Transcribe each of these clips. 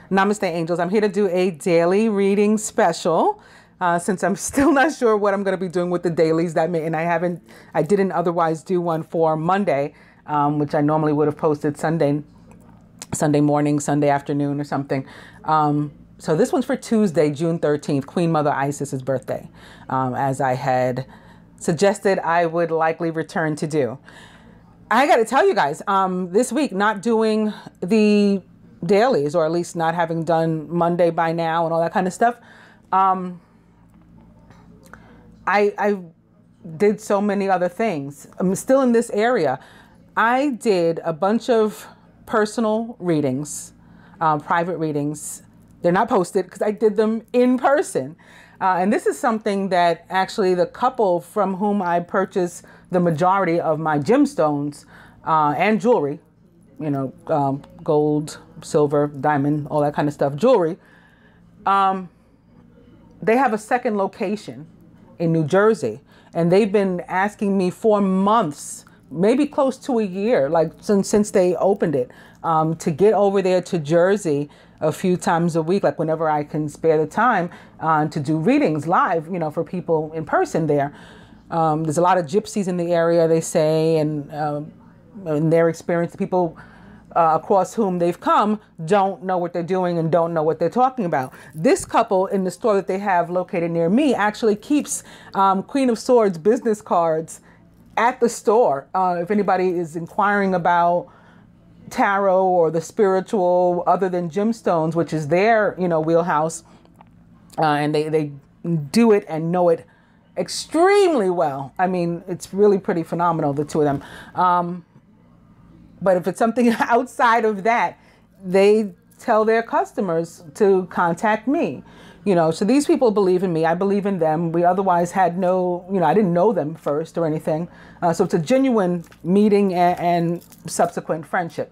Namaste, angels. I'm here to do a daily reading special. Since I'm still not sure what I'm going to be doing with the dailies and I didn't otherwise do one for Monday, which I normally would have posted Sunday morning, Sunday afternoon or something. So this one's for Tuesday, June 13th, Queen Mother Isis's birthday, as I had suggested I would likely return to do. I got to tell you guys, this week, not doing the dailies, or at least not having done Monday by now and all that kind of stuff. I did so many other things. I'm still in this area. I did a bunch of personal readings, private readings. They're not posted because I did them in person. And this is something that actually the couple from whom I purchased the majority of my gemstones and jewelry, you know, gold, silver, diamond, all that kind of stuff, jewelry, they have a second location in New Jersey. And they've been asking me for months, maybe close to a year, like since they opened it, to get over there to Jersey a few times a week, like whenever I can spare the time, to do readings live, you know, for people in person there. There's a lot of gypsies in the area, they say, and in their experience, people across whom they've come don't know what they're doing and don't know what they're talking about. This couple in the store that they have located near me actually keeps Queen of Swords business cards at the store. If anybody is inquiring about tarot or the spiritual other than gemstones, which is their, you know, wheelhouse, and they do it and know it extremely well. I mean, it's really pretty phenomenal, the two of them. But if it's something outside of that, they tell their customers to contact me. You know, so these people believe in me. I believe in them. We otherwise had no, you know, I didn't know them first or anything. So it's a genuine meeting and subsequent friendship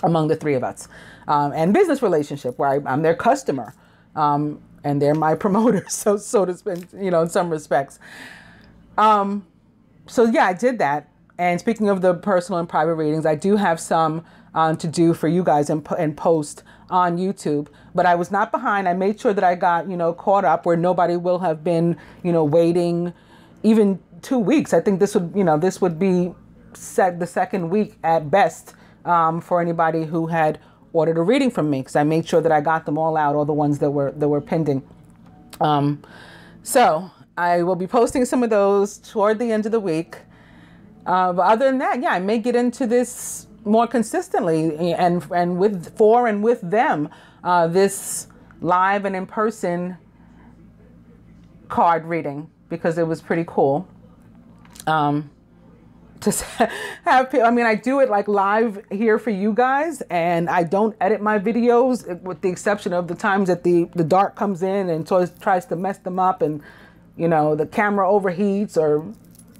among the three of us. And business relationship where I'm their customer. And they're my promoters, so to speak, you know, in some respects. So yeah, I did that. And speaking of the personal and private readings, I do have some to do for you guys and post on YouTube. But I was not behind. I made sure that I got, you know, caught up where nobody will have been, you know, waiting even 2 weeks. I think this would, you know, this would be the second week at best for anybody who had ordered a reading from me, because I made sure that I got them all out, all the ones that were pending. So I will be posting some of those toward the end of the week. But other than that, yeah, I may get into this more consistently and with them, this live and in person card reading, because it was pretty cool. To have people, I mean, I do it like live here for you guys, and I don't edit my videos with the exception of the times that the dark comes in and tries to mess them up, and, you know, the camera overheats or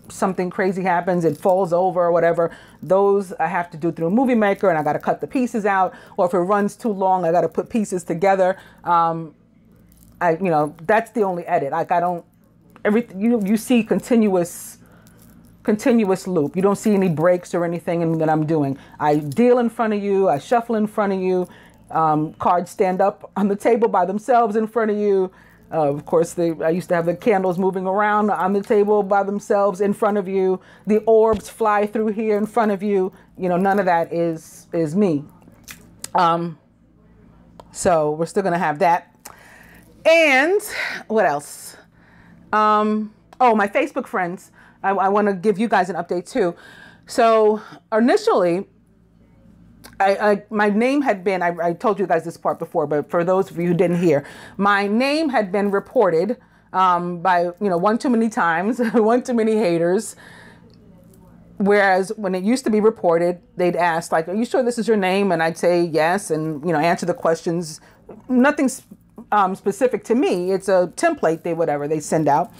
something crazy happens, it falls over or whatever. Those I have to do through a movie maker, and I got to cut the pieces out, or if it runs too long, I got to put pieces together. You know, that's the only edit. Like, I don't, everything, you see continuous loop. You don't see any breaks or anything that I'm doing. I deal in front of you, I shuffle in front of you, cards stand up on the table by themselves in front of you. Of course, I used to have the candles moving around on the table by themselves in front of you. The orbs fly through here in front of you. You know, none of that is me. So we're still going to have that. And what else? Oh, my Facebook friends. I want to give you guys an update too. So initially, my name had been, I told you guys this part before, but for those of you who didn't hear, my name had been reported by, you know, one too many times, one too many haters. Whereas when it used to be reported, they'd ask, like, are you sure this is your name? And I'd say yes, and, you know, answer the questions. Nothing specific to me. It's a template they send out.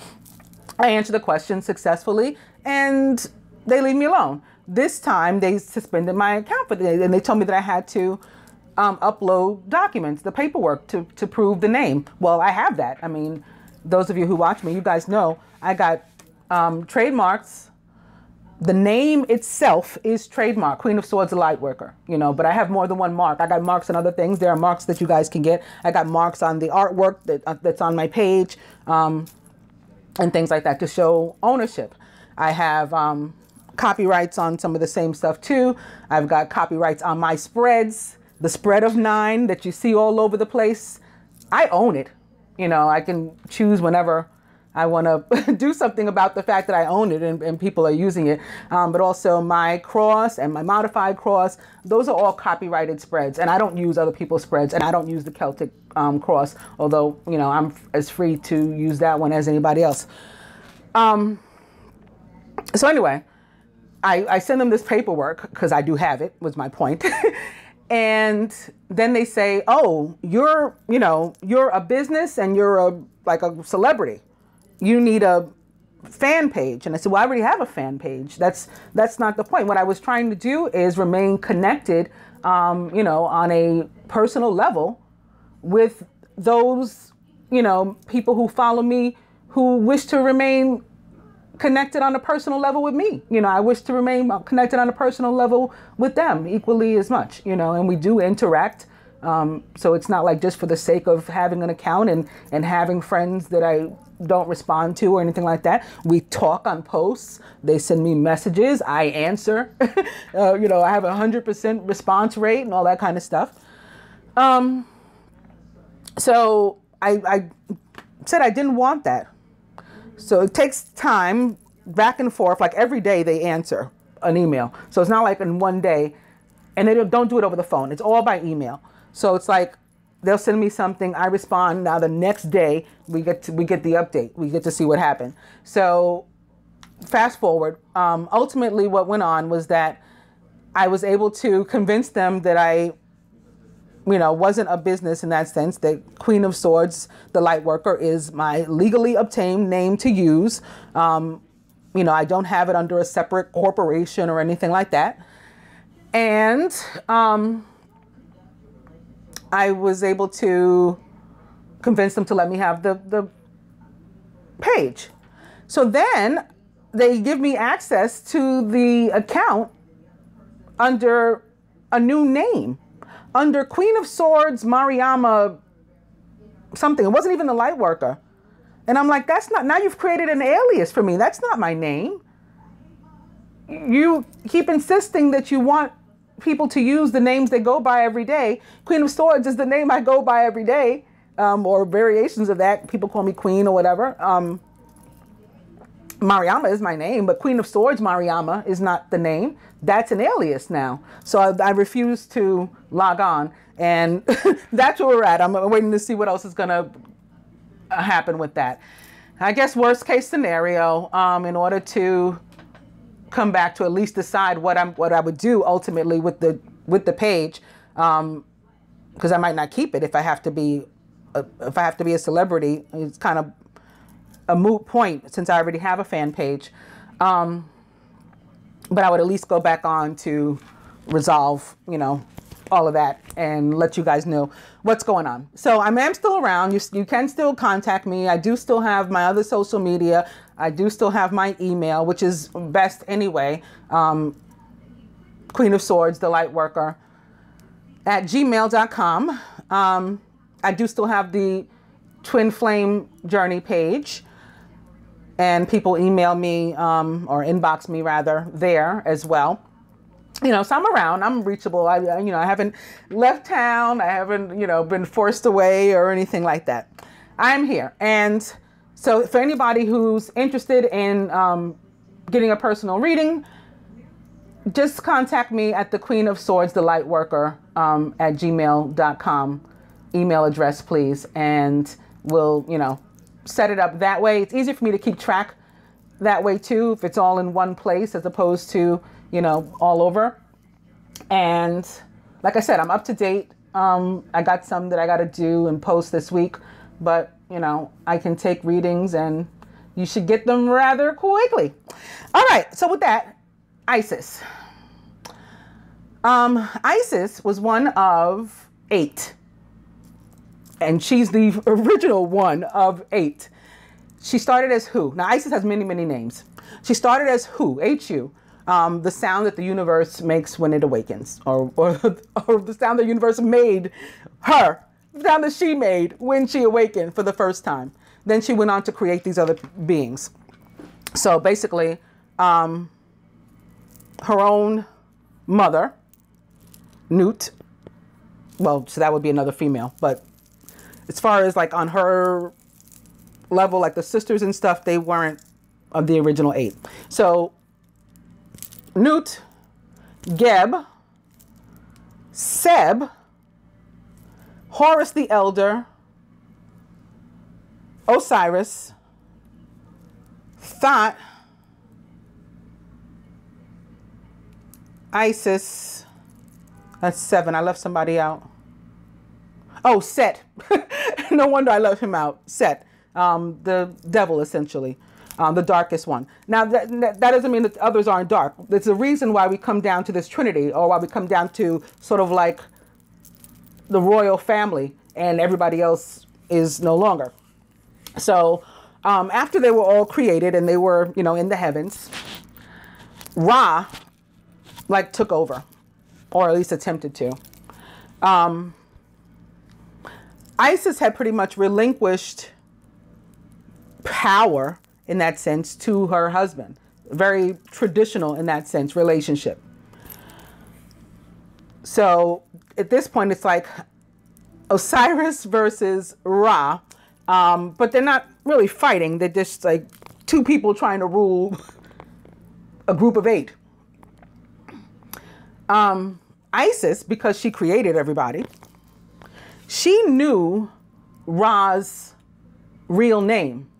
I answer the question successfully, and they leave me alone. This time, they suspended my account for the day, and they told me that I had to upload documents, the paperwork to prove the name. Well, I have that. I mean, those of you who watch me, you guys know I got trademarks, The name itself is trademark, Queen of Swords, the Lightworker, you know, but I have more than one mark. I got marks on other things. There are marks that you guys can get. I got marks on the artwork that's on my page, and things like that to show ownership. I have copyrights on some of the same stuff too. I've got copyrights on my spreads, the spread of 9 that you see all over the place. I own it. You know, I can choose whenever I want to do something about the fact that I own it and people are using it. But also my cross and my modified cross, those are all copyrighted spreads. And I don't use other people's spreads, and I don't use the Celtic cross, although, you know, I'm as free to use that one as anybody else. So anyway, I send them this paperwork because I do have it, was my point. And then they say, oh, you're a business and you're like a celebrity. You need a fan page. And I said, well, I already have a fan page. That's not the point. What I was trying to do is remain connected, you know, on a personal level with those, you know, people who follow me, who wish to remain connected on a personal level with me. You know, I wish to remain connected on a personal level with them equally as much, you know, and we do interact. So it's not like just for the sake of having an account and having friends that I don't respond to or anything like that. We talk on posts. They send me messages. I answer. You know, I have 100% response rate and all that kind of stuff. So I said I didn't want that. So it takes time, back and forth, like every day they answer an email. So it's not like in one day, and they don't do it over the phone. It's all by email. So it's like they'll send me something, I respond. Now the next day we get the update. We get to see what happened. So fast forward, ultimately what went on was that I was able to convince them that I, you know, wasn't a business in that sense, that Queen of Swords, the Lightworker, is my legally obtained name to use. You know, I don't have it under a separate corporation or anything like that. And I was able to convince them to let me have the page. So then they give me access to the account under a new name, under Queen of Swords, Mariama something. It wasn't even the Lightworker. And I'm like, that's not, now you've created an alias for me. That's not my name. You keep insisting that you want people to use the names they go by every day. Queen of Swords is the name I go by every day, or variations of that. People call me Queen or whatever. Mariama is my name, but Queen of Swords Mariama is not the name. That's an alias now. So I refuse to log on, and that's where we're at. I'm waiting to see what else is going to happen with that. I guess worst case scenario, in order to come back to at least decide what I would do ultimately with the page, because I might not keep it if I have to be a celebrity. It's kind of a moot point since I already have a fan page. But I would at least go back on to resolve, you know, all of that and let you guys know what's going on. So I am still around. You can still contact me. I do still have my other social media. I do still have my email, which is best anyway. Queen of Swords, the Lightworker at gmail.com. I do still have the Twin Flame Journey page, and people email me or inbox me rather there as well. You know, so I'm around, I'm reachable. I haven't left town. I haven't, you know, been forced away or anything like that. I'm here. And so for anybody who's interested in getting a personal reading, just contact me at the Queen of Swords, the Lightworker at gmail.com email address, please. And we'll, you know, set it up that way. It's easier for me to keep track that way too, if it's all in one place as opposed to, you know, all over. And like I said, I'm up to date. I got some that I got to do and post this week, but you know, I can take readings and you should get them rather quickly. All right. So with that, Isis. Isis was one of 8. And she's the original one of 8. She started as Hu. Now, Isis has many, many names. She started as Hu, H-U, the sound that the universe makes when it awakens, or the sound the universe made her, the sound that she made when she awakened for the first time. Then she went on to create these other beings. So basically, her own mother, Nut, well, so that would be another female, but as far as like on her level, like the sisters and stuff, they weren't of the original 8. So Nut, Geb, Seb, Horus the Elder, Osiris, Thoth, Isis, that's 7. I left somebody out. Oh, Set. No wonder I left him out. Set, the devil, essentially, the darkest one. Now, that doesn't mean that the others aren't dark. There's a reason why we come down to this Trinity, or why we come down to sort of like the royal family, and everybody else is no longer. So after they were all created and they were, you know, in the heavens, Ra, like, took over, or at least attempted to. Isis had pretty much relinquished power in that sense to her husband. Very traditional in that sense relationship. So at this point, it's like Osiris versus Ra, but they're not really fighting. They're just like two people trying to rule a group of 8. Isis, because she created everybody, she knew Ra's real name.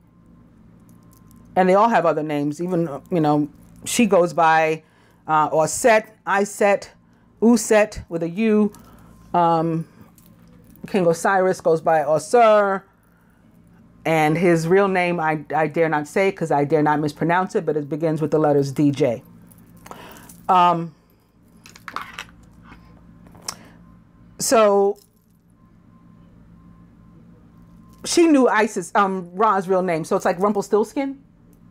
And they all have other names. Even, you know, she goes by Orset, Iset, Uset with a U. King Osiris goes by Osir. And his real name, I dare not say because I dare not mispronounce it, but it begins with the letters DJ. So she knew Isis, Ra's real name. So it's like Rumpelstiltskin.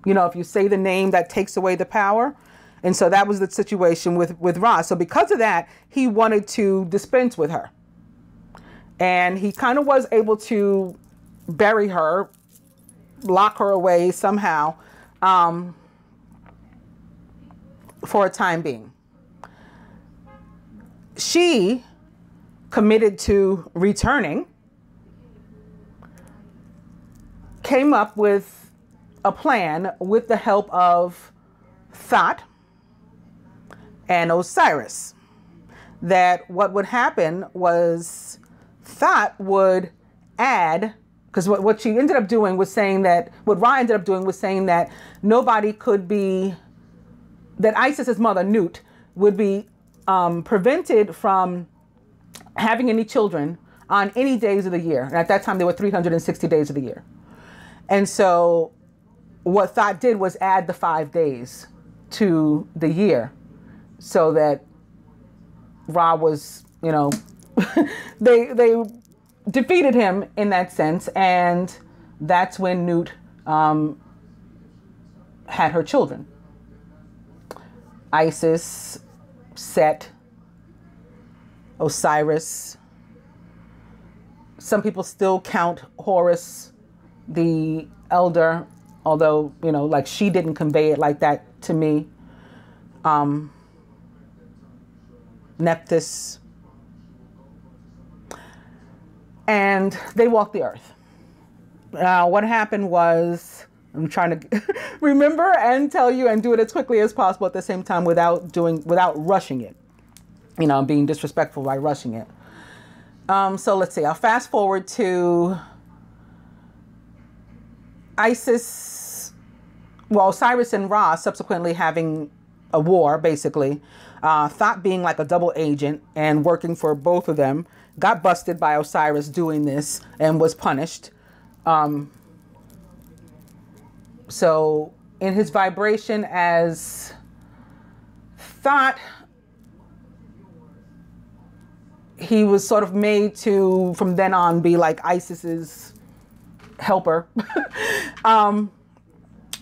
You know, if you say the name, that takes away the power. And so that was the situation with Ra. So because of that, he wanted to dispense with her. And he kind of was able to bury her, lock her away somehow, for a time being. She committed to returning, came up with a plan with the help of Thoth and Osiris, that what would happen was Thoth would add, because what she ended up doing was saying that, what Ra ended up doing was saying that nobody could be, that Isis's mother, Nut, would be prevented from having any children on any days of the year. And at that time, there were 360 days of the year. And so what Thoth did was add the 5 days to the year so that Ra was, you know, they defeated him in that sense. And that's when Nut had her children. Isis, Set, Osiris. Some people still count Horus the Elder, although, you know, like she didn't convey it like that to me. Nephthys. And they walked the earth. What happened was, I'm trying to remember and tell you and do it as quickly as possible at the same time without rushing it. You know, being disrespectful by rushing it. So let's see, I'll fast forward to Isis, well, Osiris and Ra subsequently having a war, basically. Thoth being like a double agent and working for both of them, got busted by Osiris doing this and was punished. So in his vibration as Thoth, he was sort of made to, from then on, be like Isis's helper.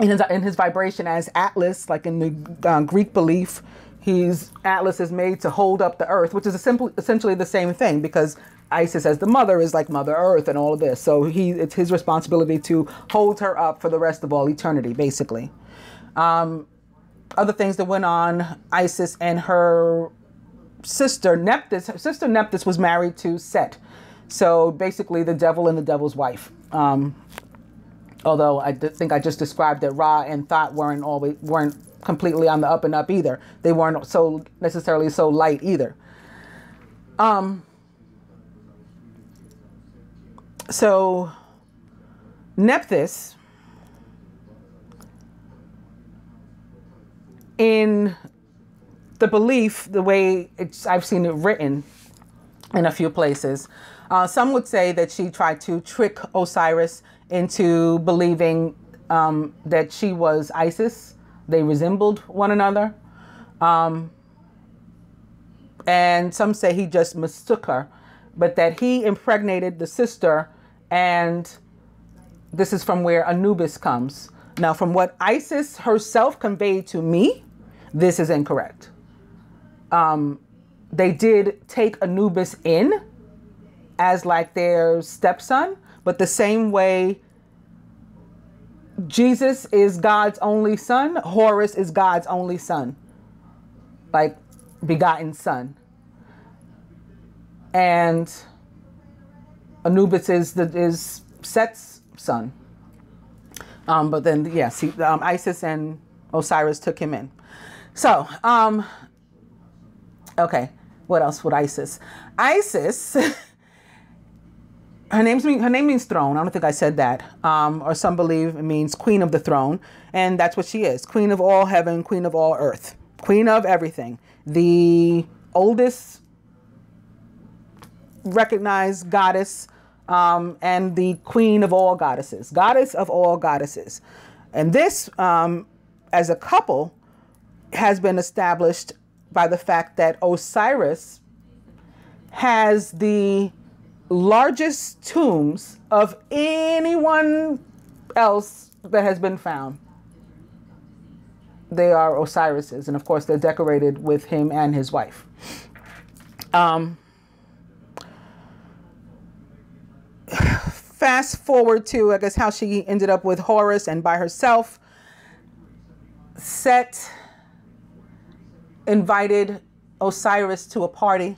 in his vibration as Atlas, like in the Greek belief, Atlas is made to hold up the earth, which is essentially the same thing, because Isis as the mother is like Mother Earth and all of this. So it's his responsibility to hold her up for the rest of all eternity, basically. Other things that went on, Isis and her sister Nephthys was married to Set. So basically the devil and the devil's wife. Although I think I just described that Ra and Thoth weren't completely on the up and up either. They weren't so necessarily so light either. So Nephthys, in the belief, the way I've seen it written in a few places, some would say that she tried to trick Osiris into believing that she was Isis. They resembled one another. And some say he just mistook her, but that he impregnated the sister, and this is from where Anubis comes. Now, from what Isis herself conveyed to me, this is incorrect. They did take Anubis in as like their stepson, but the same way Jesus is God's only son, Horus is God's only son, like begotten son. And Anubis is Set's son. But then, yes, Isis and Osiris took him in. So, okay, what else with Isis? Isis, her name means throne. I don't think I said that. Or some believe it means queen of the throne. And that's what she is. Queen of all heaven, queen of all earth, queen of everything. The oldest recognized goddess, and the queen of all goddesses, goddess of all goddesses. And this, as a couple, has been established by the fact that Osiris has the largest tombs of anyone else that has been found. They are Osiris's, and of course they're decorated with him and his wife. Fast forward to, I guess, how she ended up with Horus and by herself. Set invited Osiris to a party,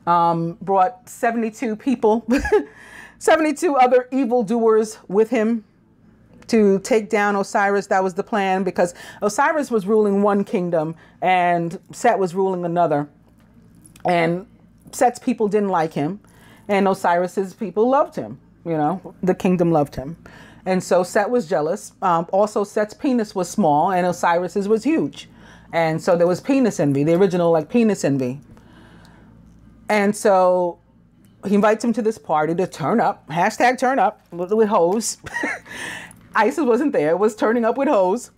brought 72 people, 72 other evildoers with him to take down Osiris. That was the plan, because Osiris was ruling one kingdom and Set was ruling another. And Set's people didn't like him, and Osiris's people loved him. You know, the kingdom loved him. And so Set was jealous. Also, Set's penis was small and Osiris's was huge. And so there was penis envy, the original like penis envy. And so he invites him to this party to turn up, hashtag turn up with hoes. Isis wasn't there, it was turning up with hoes.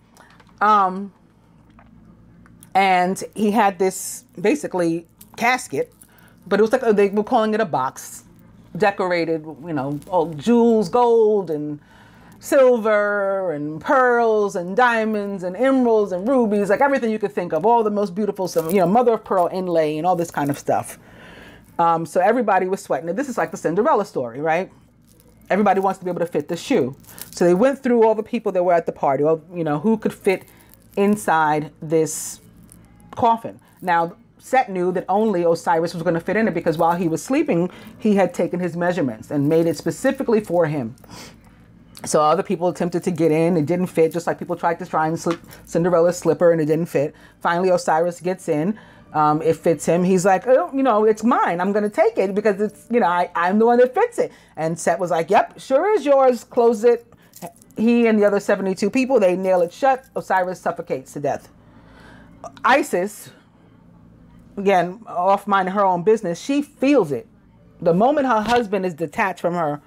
And he had this basically casket, but it was like, they were calling it a box, decorated, you know, all jewels, gold and silver and pearls and diamonds and emeralds and rubies, like everything you could think of, all the most beautiful stuff, you know, mother of pearl inlay and all this kind of stuff. So everybody was sweating. This is like the Cinderella story, right? Everybody wants to be able to fit the shoe. So they went through all the people that were at the party, or, you know, who could fit inside this coffin. Now, Set knew that only Osiris was going to fit in it, because while he was sleeping, he had taken his measurements and made it specifically for him. So other people attempted to get in. It didn't fit, just like people tried to try and slip Cinderella's slipper and it didn't fit. Finally, Osiris gets in. It fits him. He's like, oh, you know, it's mine. I'm going to take it because it's, you know, I'm the one that fits it. And Set was like, yep, sure is yours. Close it. He and the other 72 people, they nail it shut. Osiris suffocates to death. Isis, again, off minding her own business, she feels it. The moment her husband is detached from her,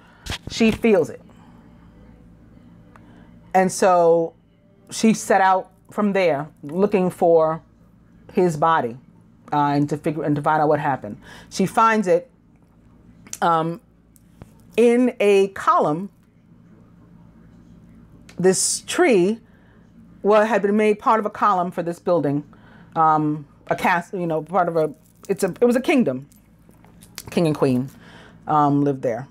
she feels it. And so she set out from there looking for his body and to find out what happened. She finds it in a column this tree, well, had been made part of a column for this building, a castle, you know, part of a, it was a kingdom. King and queen lived there.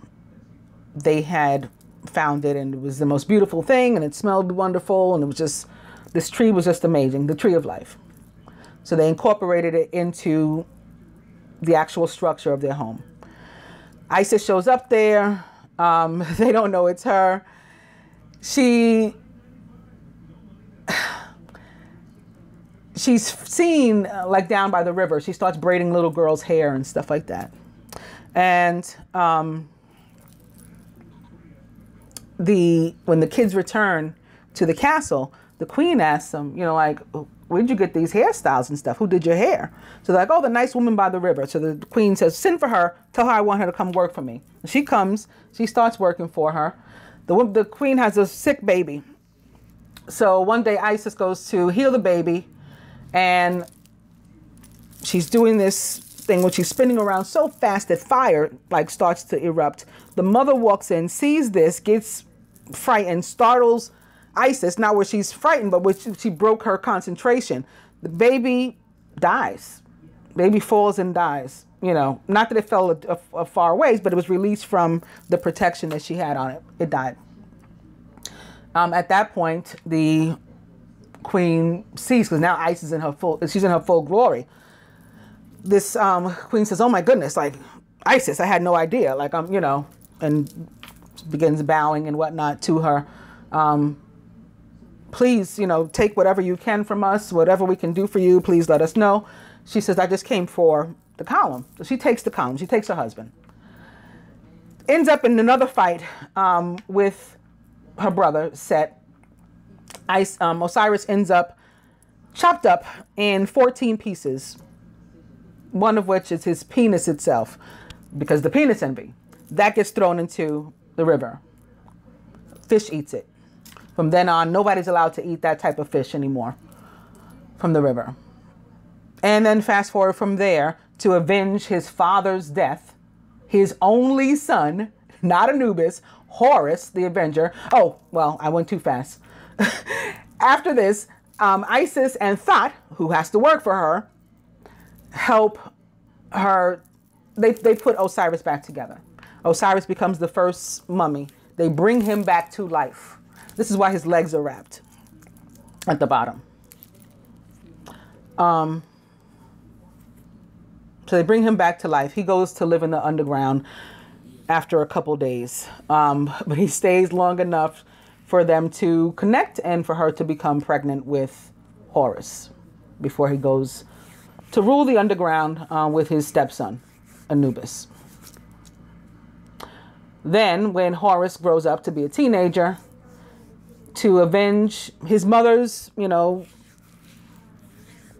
They had found it, and it was the most beautiful thing, and it smelled wonderful, and it was just, this tree was just amazing, the tree of life. So they incorporated it into the actual structure of their home. Isis shows up there. They don't know it's her. She's seen like down by the river. She starts braiding little girls' hair and stuff like that. And when the kids return to the castle, the queen asks them, you know, like, where'd you get these hairstyles and stuff? Who did your hair? So they're like, oh, the nice woman by the river. So the queen says, send for her. Tell her I want her to come work for me. She comes. She starts working for her. The queen has a sick baby. So one day Isis goes to heal the baby, and she's doing this thing where she's spinning around so fast that fire like starts to erupt. The mother walks in, sees this, gets frightened, startles Isis, not where she's frightened, but where she broke her concentration. The baby dies. Baby falls and dies. You know, not that it fell a far ways, but it was released from the protection that she had on it. It died. At that point, the queen sees, because now Isis is in her full glory. This queen says, oh my goodness, like, Isis, I had no idea. Like, you know, and begins bowing and whatnot to her. Please, you know, take whatever you can from us, whatever we can do for you, please let us know. She says, I just came for the column. So she takes the column. She takes her husband. Ends up in another fight with her brother, Set. Osiris ends up chopped up in 14 pieces, one of which is his penis itself, because the penis envy. That gets thrown into the river. Fish eats it. From then on, nobody's allowed to eat that type of fish anymore from the river. And then fast forward from there to avenge his father's death, his only son, not Anubis, Horus, the Avenger. Oh, well, I went too fast. After this, Isis and Thoth, who has to work for her, help her. They put Osiris back together. Osiris becomes the first mummy. They bring him back to life. This is why his legs are wrapped at the bottom. So they bring him back to life. He goes to live in the underground after a couple days. But he stays long enough for them to connect and for her to become pregnant with Horus before he goes to rule the underground with his stepson, Anubis. Then when Horus grows up to be a teenager, to avenge his mother's, you know,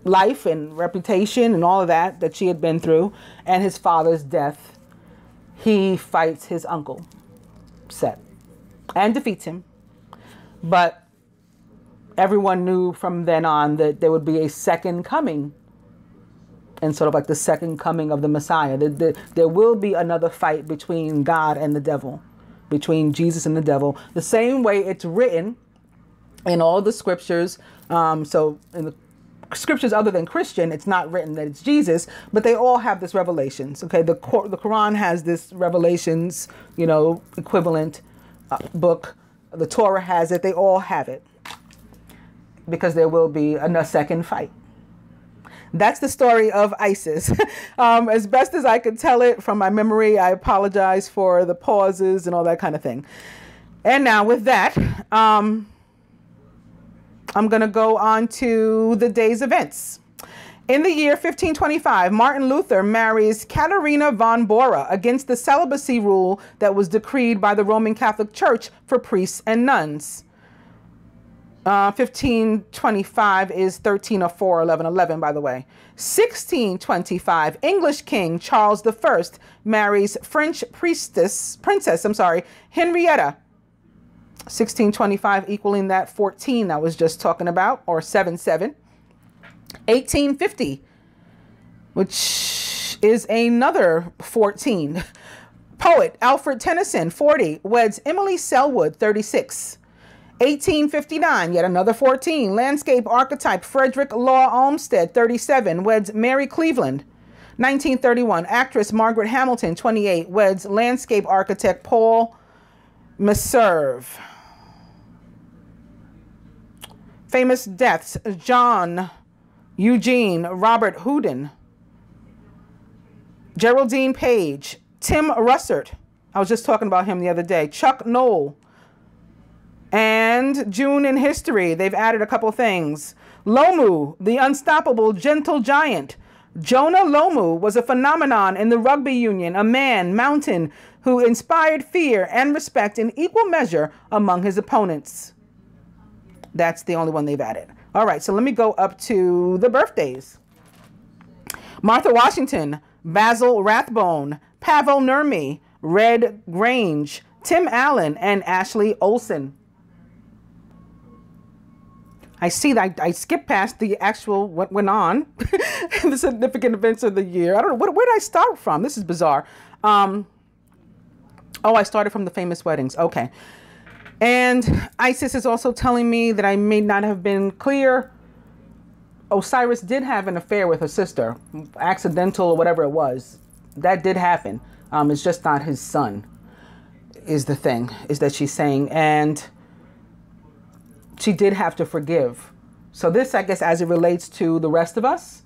life and reputation and all of that she had been through, and his father's death, he fights his uncle, Set, and defeats him. But everyone knew from then on that there would be a second coming, and sort of like the second coming of the Messiah. There will be another fight between God and the devil, between Jesus and the devil, the same way it's written in all the scriptures. So in the scriptures other than Christian, it's not written that it's Jesus, but they all have this revelations. Okay, the Quran has this revelations, you know, equivalent book. The Torah has it. They all have it, because there will be a second fight. That's the story of Isis. As best as I could tell it from my memory, I apologize for the pauses and all that kind of thing. And now with that, I'm going to go on to the day's events. In the year 1525, Martin Luther marries Katharina von Bora against the celibacy rule that was decreed by the Roman Catholic Church for priests and nuns. 1525 is 1304, 1111, by the way. 1625, English King Charles I marries French princess, Henrietta. 1625 equaling that 14 I was just talking about, or 77. 1850, which is another 14. Poet Alfred Tennyson, 40, weds Emily Selwood, 36. 1859, yet another 14. Landscape archetype Frederick Law Olmsted, 37, weds Mary Cleveland. 1931, actress Margaret Hamilton, 28, weds landscape architect Paul Meserve. Famous deaths: John Eugene Robert Houdin, Geraldine Page, Tim Russert. I was just talking about him the other day. Chuck Noll. And June in history, they've added a couple things. Lomu, the unstoppable gentle giant. Jonah Lomu was a phenomenon in the rugby union, a man, mountain, who inspired fear and respect in equal measure among his opponents. That's the only one they've added. All right, so let me go up to the birthdays. Martha Washington, Basil Rathbone, Pavel Nurmi, Red Grange, Tim Allen, and Ashley Olsen. I see that I skipped past the actual what went on, the significant events of the year. I don't know, where did I start from? This is bizarre. Oh, I started from the famous weddings. Okay. And Isis is also telling me that I may not have been clear. Osiris did have an affair with her sister, accidental or whatever it was. That did happen. It's just not his son, is the thing, is that she's saying. And she did have to forgive. So this, I guess, as it relates to the rest of us,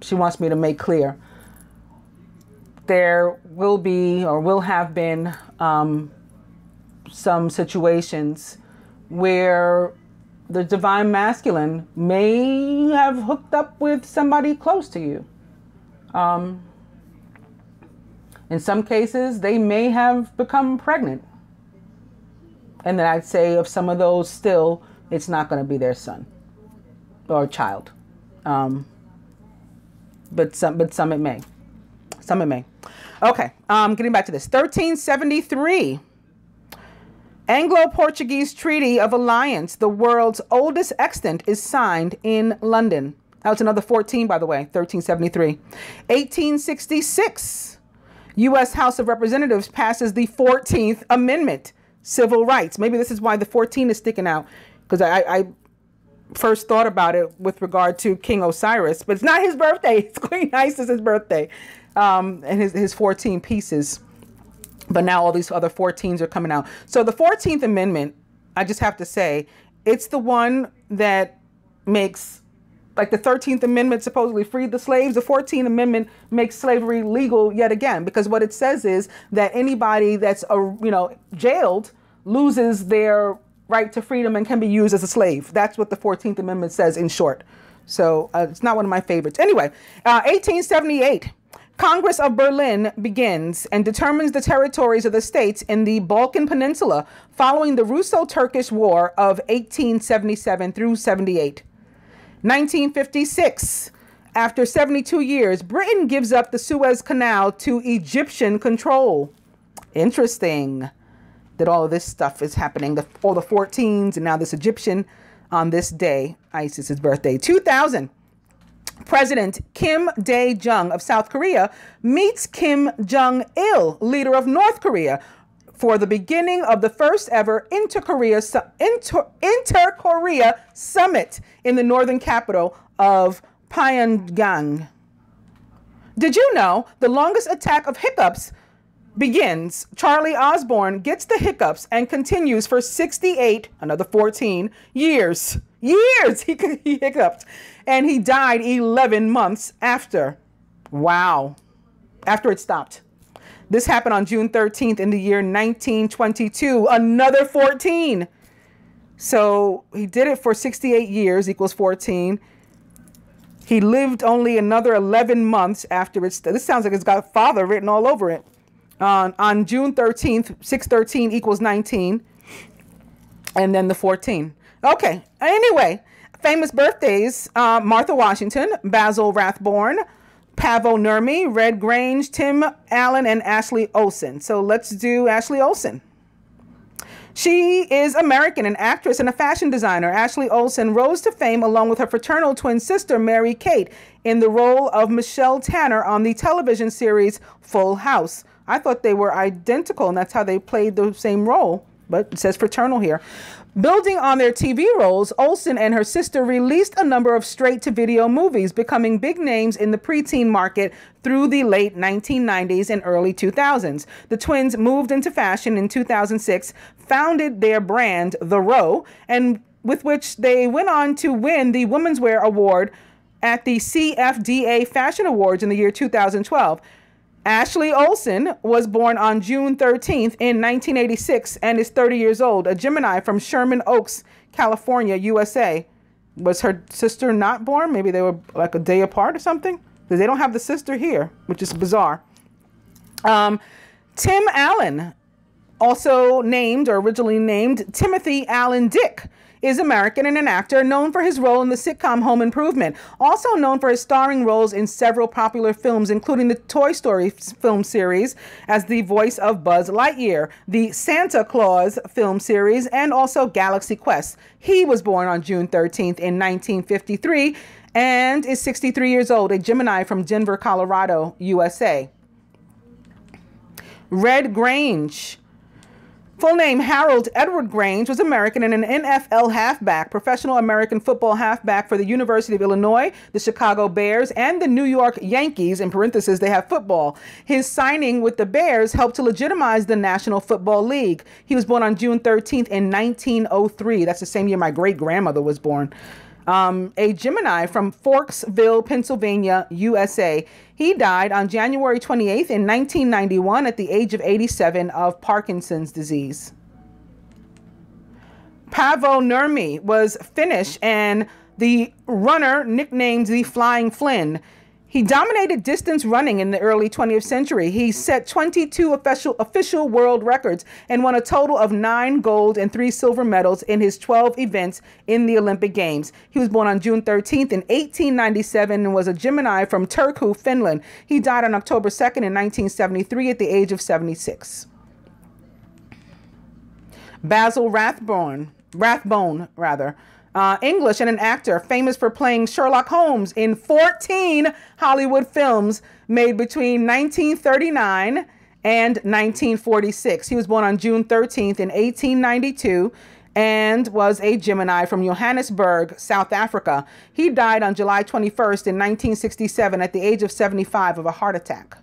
she wants me to make clear there will be or will have been some situations where the divine masculine may have hooked up with somebody close to you. In some cases, they may have become pregnant. And then I'd say of some of those still, it's not going to be their son or child. But some it may. Some it may. Okay, getting back to this. 1373. Anglo-Portuguese Treaty of Alliance, the world's oldest extant, is signed in London. That was another 14, by the way, 1373. 1866. U.S. House of Representatives passes the 14th Amendment. Civil rights. Maybe this is why the 14 is sticking out, because I first thought about it with regard to King Osiris, but it's not his birthday. It's Queen Isis's birthday, and his 14 pieces. But now all these other 14s are coming out. So the 14th Amendment, I just have to say, it's the one that makes, like the 13th Amendment supposedly freed the slaves. The 14th Amendment makes slavery legal yet again, because what it says is that anybody that's jailed loses their right to freedom and can be used as a slave. That's what the 14th Amendment says in short. So it's not one of my favorites. Anyway, 1878, Congress of Berlin begins and determines the territories of the states in the Balkan Peninsula following the Russo-Turkish War of 1877 through 78. 1956, after 72 years, Britain gives up the Suez Canal to Egyptian control. Interesting that all of this stuff is happening, all the 14s and now this Egyptian on this day, Isis's birthday. 2000, President Kim Dae-jung of South Korea meets Kim Jong-il, leader of North Korea, for the beginning of the first ever Inter-Korea summit in the northern capital of Pyongyang. Did you know the longest attack of hiccups begins? Charlie Osborne gets the hiccups and continues for 68, another 14 years. He hiccuped, and he died 11 months after. Wow. After it stopped. This happened on June 13th in the year 1922, another 14. So he did it for 68 years equals 14. He lived only another 11 months after it. This sounds like it's got father written all over it. On June 13th, 613 equals 19. And then the 14. Okay. Anyway, famous birthdays. Martha Washington, Basil Rathbone, Pavel Nurmi, Red Grange, Tim Allen, and Ashley Olsen. So let's do Ashley Olsen. She is American, an actress and a fashion designer. Ashley Olsen rose to fame along with her fraternal twin sister, Mary Kate, in the role of Michelle Tanner on the television series Full House. I thought they were identical, and that's how they played the same role. but it says fraternal here. Building on their TV roles, Olsen and her sister released a number of straight-to-video movies, becoming big names in the preteen market through the late 1990s and early 2000s. The twins moved into fashion in 2006, founded their brand, The Row, and with which they went on to win the Women's Wear Award at the CFDA Fashion Awards in the year 2012. Ashley Olsen was born on June 13th in 1986 and is 30 years old, a Gemini from Sherman Oaks, California, USA. Was her sister not born? Maybe they were like a day apart or something? Because they don't have the sister here, which is bizarre. Tim Allen, also named or originally named Timothy Allen Dick, is American and an actor known for his role in the sitcom Home Improvement. Also known for his starring roles in several popular films, including the Toy Story film series as the voice of Buzz Lightyear, the Santa Claus film series, and also Galaxy Quest. He was born on June 13th in 1953 and is 63 years old, a Gemini from Denver, Colorado, USA. Red Grange. Full name Harold Edward Grange was American and an NFL halfback, professional American football halfback for the University of Illinois, the Chicago Bears, and the New York Yankees. In parentheses, they have football. His signing with the Bears helped to legitimize the National Football League. He was born on June 13th in 1903. That's the same year my great-grandmother was born. A Gemini from Forksville, Pennsylvania, USA. He died on January 28th in 1991 at the age of 87 of Parkinson's disease. Paavo Nurmi was Finnish and the runner nicknamed the Flying Flynn. He dominated distance running in the early 20th century. He set 22 official world records and won a total of 9 gold and 3 silver medals in his 12 events in the Olympic Games. He was born on June 13th in 1897 and was a Gemini from Turku, Finland. He died on October 2nd in 1973 at the age of 76. Basil Rathbone, English and an actor famous for playing Sherlock Holmes in 14 Hollywood films made between 1939 and 1946. He was born on June 13th in 1892 and was a Gemini from Johannesburg, South Africa. He died on July 21st in 1967 at the age of 75 of a heart attack.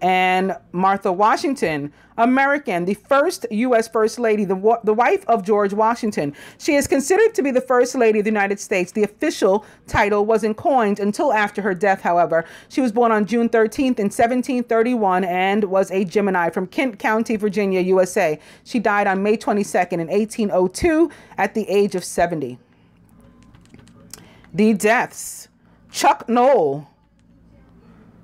And Martha Washington, American, the first U.S. First Lady, the wife of George Washington. She is considered to be the First Lady of the United States. The official title wasn't coined until after her death, however. She was born on June 13th in 1731 and was a Gemini from Kent County, Virginia, USA. She died on May 22nd in 1802 at the age of 70. The deaths. Chuck Noll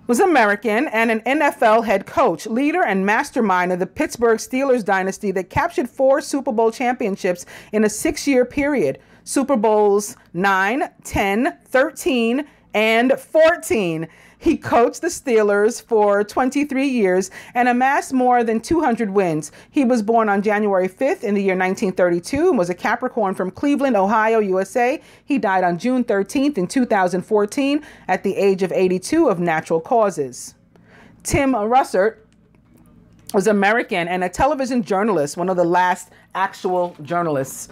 was American and an NFL head coach, leader, and mastermind of the Pittsburgh Steelers dynasty that captured 4 Super Bowl championships in a 6-year period. Super Bowls 9, 10, 13, and 14. He coached the Steelers for 23 years and amassed more than 200 wins. He was born on January 5th in the year 1932 and was a Capricorn from Cleveland, Ohio, USA. He died on June 13th in 2014 at the age of 82 of natural causes. Tim Russert was American and a television journalist, one of the last actual journalists.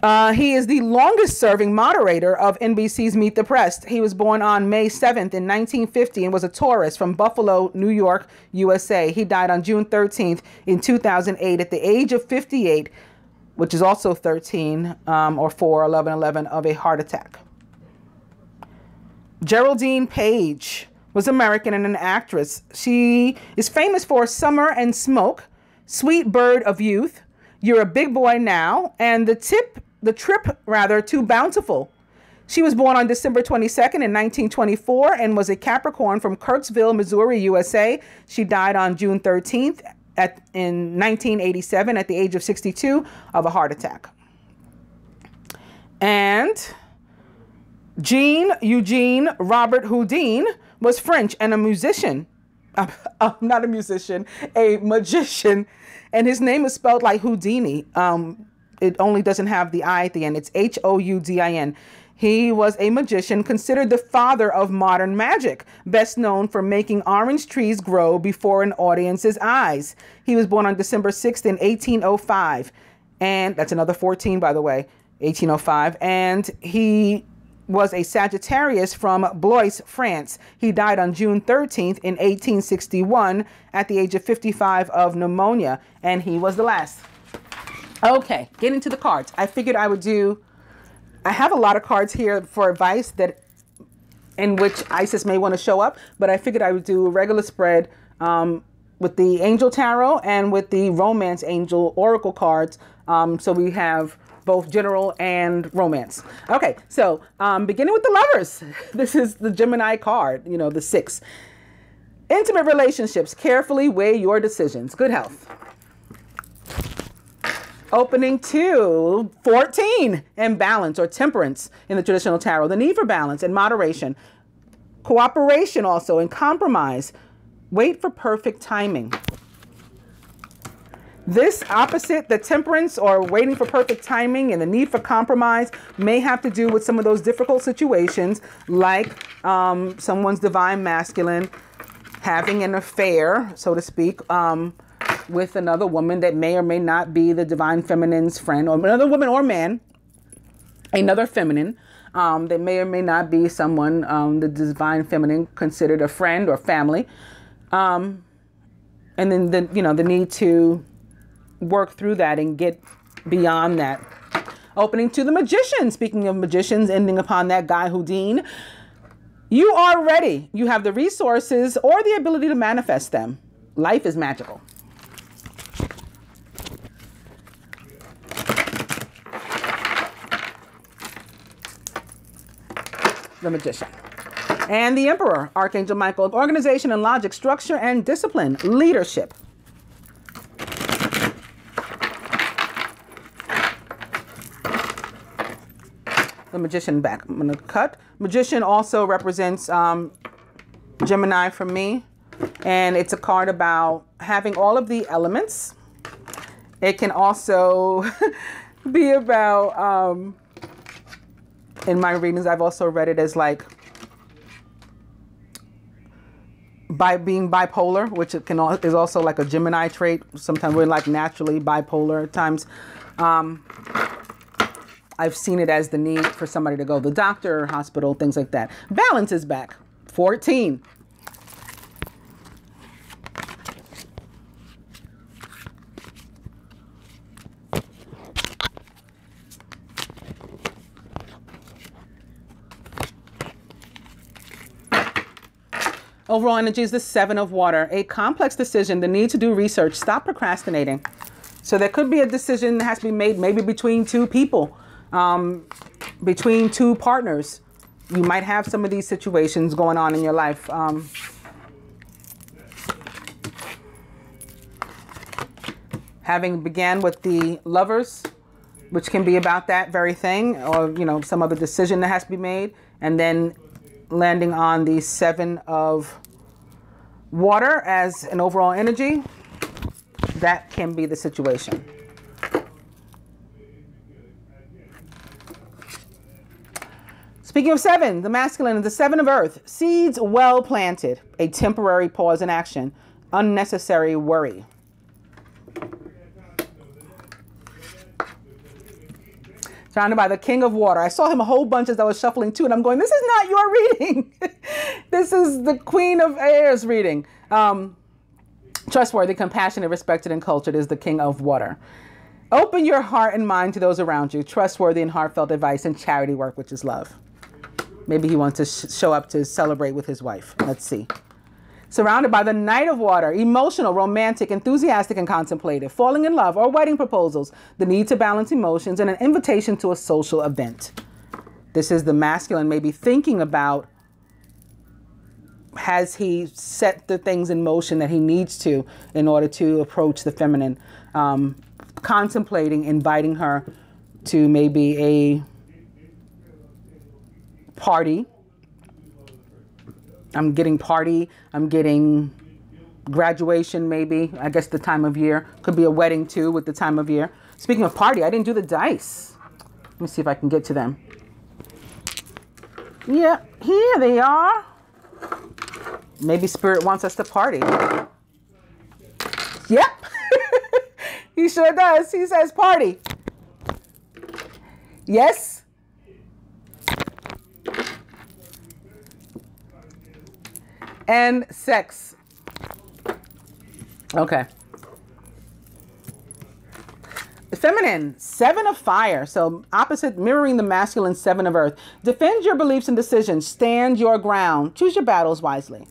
He is the longest-serving moderator of NBC's Meet the Press. He was born on May 7th in 1950 and was a Taurus from Buffalo, New York, USA. He died on June 13th in 2008 at the age of 58, which is also 13 or 4, 11, 11 of a heart attack. Geraldine Page was American and an actress. She is famous for Summer and Smoke, Sweet Bird of Youth, You're a Big Boy Now, and the trip to Bountiful. She was born on December 22nd in 1924 and was a Capricorn from Kirksville, Missouri, USA. She died on June 13th in 1987 at the age of 62 of a heart attack. And Jean Eugene Robert Houdin was French and a musician. Not a musician, a magician. And his name is spelled like Houdini. It only doesn't have the I at the end. It's Houdin. He was a magician, considered the father of modern magic, best known for making orange trees grow before an audience's eyes. He was born on December 6th in 1805. And that's another 14, by the way, 1805. And he was a Sagittarius from Blois, France. He died on June 13th in 1861 at the age of 55 of pneumonia. And he was the last. Okay, getting to the cards. I figured I would do... I have a lot of cards here for advice that in which Isis may want to show up, but I figured I would do a regular spread with the Angel Tarot and with the Romance Angel Oracle cards. So we have both general and romance. Okay, so beginning with the Lovers. This is the Gemini card, you know, the 6. Intimate relationships. Carefully weigh your decisions. Good health. Opening to 14, and balance or temperance in the traditional tarot. The need for balance and moderation. Cooperation also and compromise. Wait for perfect timing. This opposite, the temperance or waiting for perfect timing and the need for compromise, may have to do with some of those difficult situations like someone's divine masculine having an affair, so to speak, with another woman that may or may not be the divine feminine's friend, or another woman or man, another feminine that may or may not be someone the divine feminine considered a friend or family, and then the need to work through that and get beyond that. Opening to the Magician. Speaking of magicians, ending upon that guy Houdin. You are ready. You have the resources or the ability to manifest them. Life is magical. The Magician. And the Emperor, Archangel Michael, organization and logic, structure and discipline, leadership. The Magician back. I'm going to cut. Magician also represents Gemini for me. And it's a card about having all of the elements. It can also be about... in my readings, I've also read it as like by being bipolar, which it is also like a Gemini trait. Sometimes we're like naturally bipolar at times. I've seen it as the need for somebody to go to the doctor, hospital, things like that. Balance is back. 14. Overall energy is the 7 of water. A complex decision, the need to do research. Stop procrastinating. So there could be a decision that has to be made maybe between two people, between two partners. You might have some of these situations going on in your life. Having began with the Lovers, which can be about that very thing, or, you know, some other decision that has to be made, and then landing on the 7 of water as an overall energy, that can be the situation. Speaking of 7, the masculine is the 7 of earth. Seeds well planted. A temporary pause in action. Unnecessary worry. Surrounded by the king of water. I saw him a whole bunch as I was shuffling too, and I'm going, this is not your reading. This is the Queen of Air's reading. Trustworthy, compassionate, respected, and cultured is the king of water. Open your heart and mind to those around you. Trustworthy and heartfelt advice and charity work, which is love. Maybe he wants to show up to celebrate with his wife. Let's see. Surrounded by the Knight of Water, emotional, romantic, enthusiastic, and contemplative, falling in love or wedding proposals, the need to balance emotions, and an invitation to a social event. This is the masculine maybe thinking about, has he set the things in motion that he needs to in order to approach the feminine, contemplating, inviting her to maybe a party. I'm getting party. I'm getting graduation, maybe. I guess the time of year. Could be a wedding, too, with the time of year. Speaking of party, I didn't do the dice. Let me see if I can get to them. Yeah, here they are. Maybe Spirit wants us to party. Yep. He sure does. He says party. Yes. And sex. Okay. Feminine, 7 of fire. So opposite, mirroring the masculine 7 of earth. Defend your beliefs and decisions. Stand your ground. Choose your battles wisely.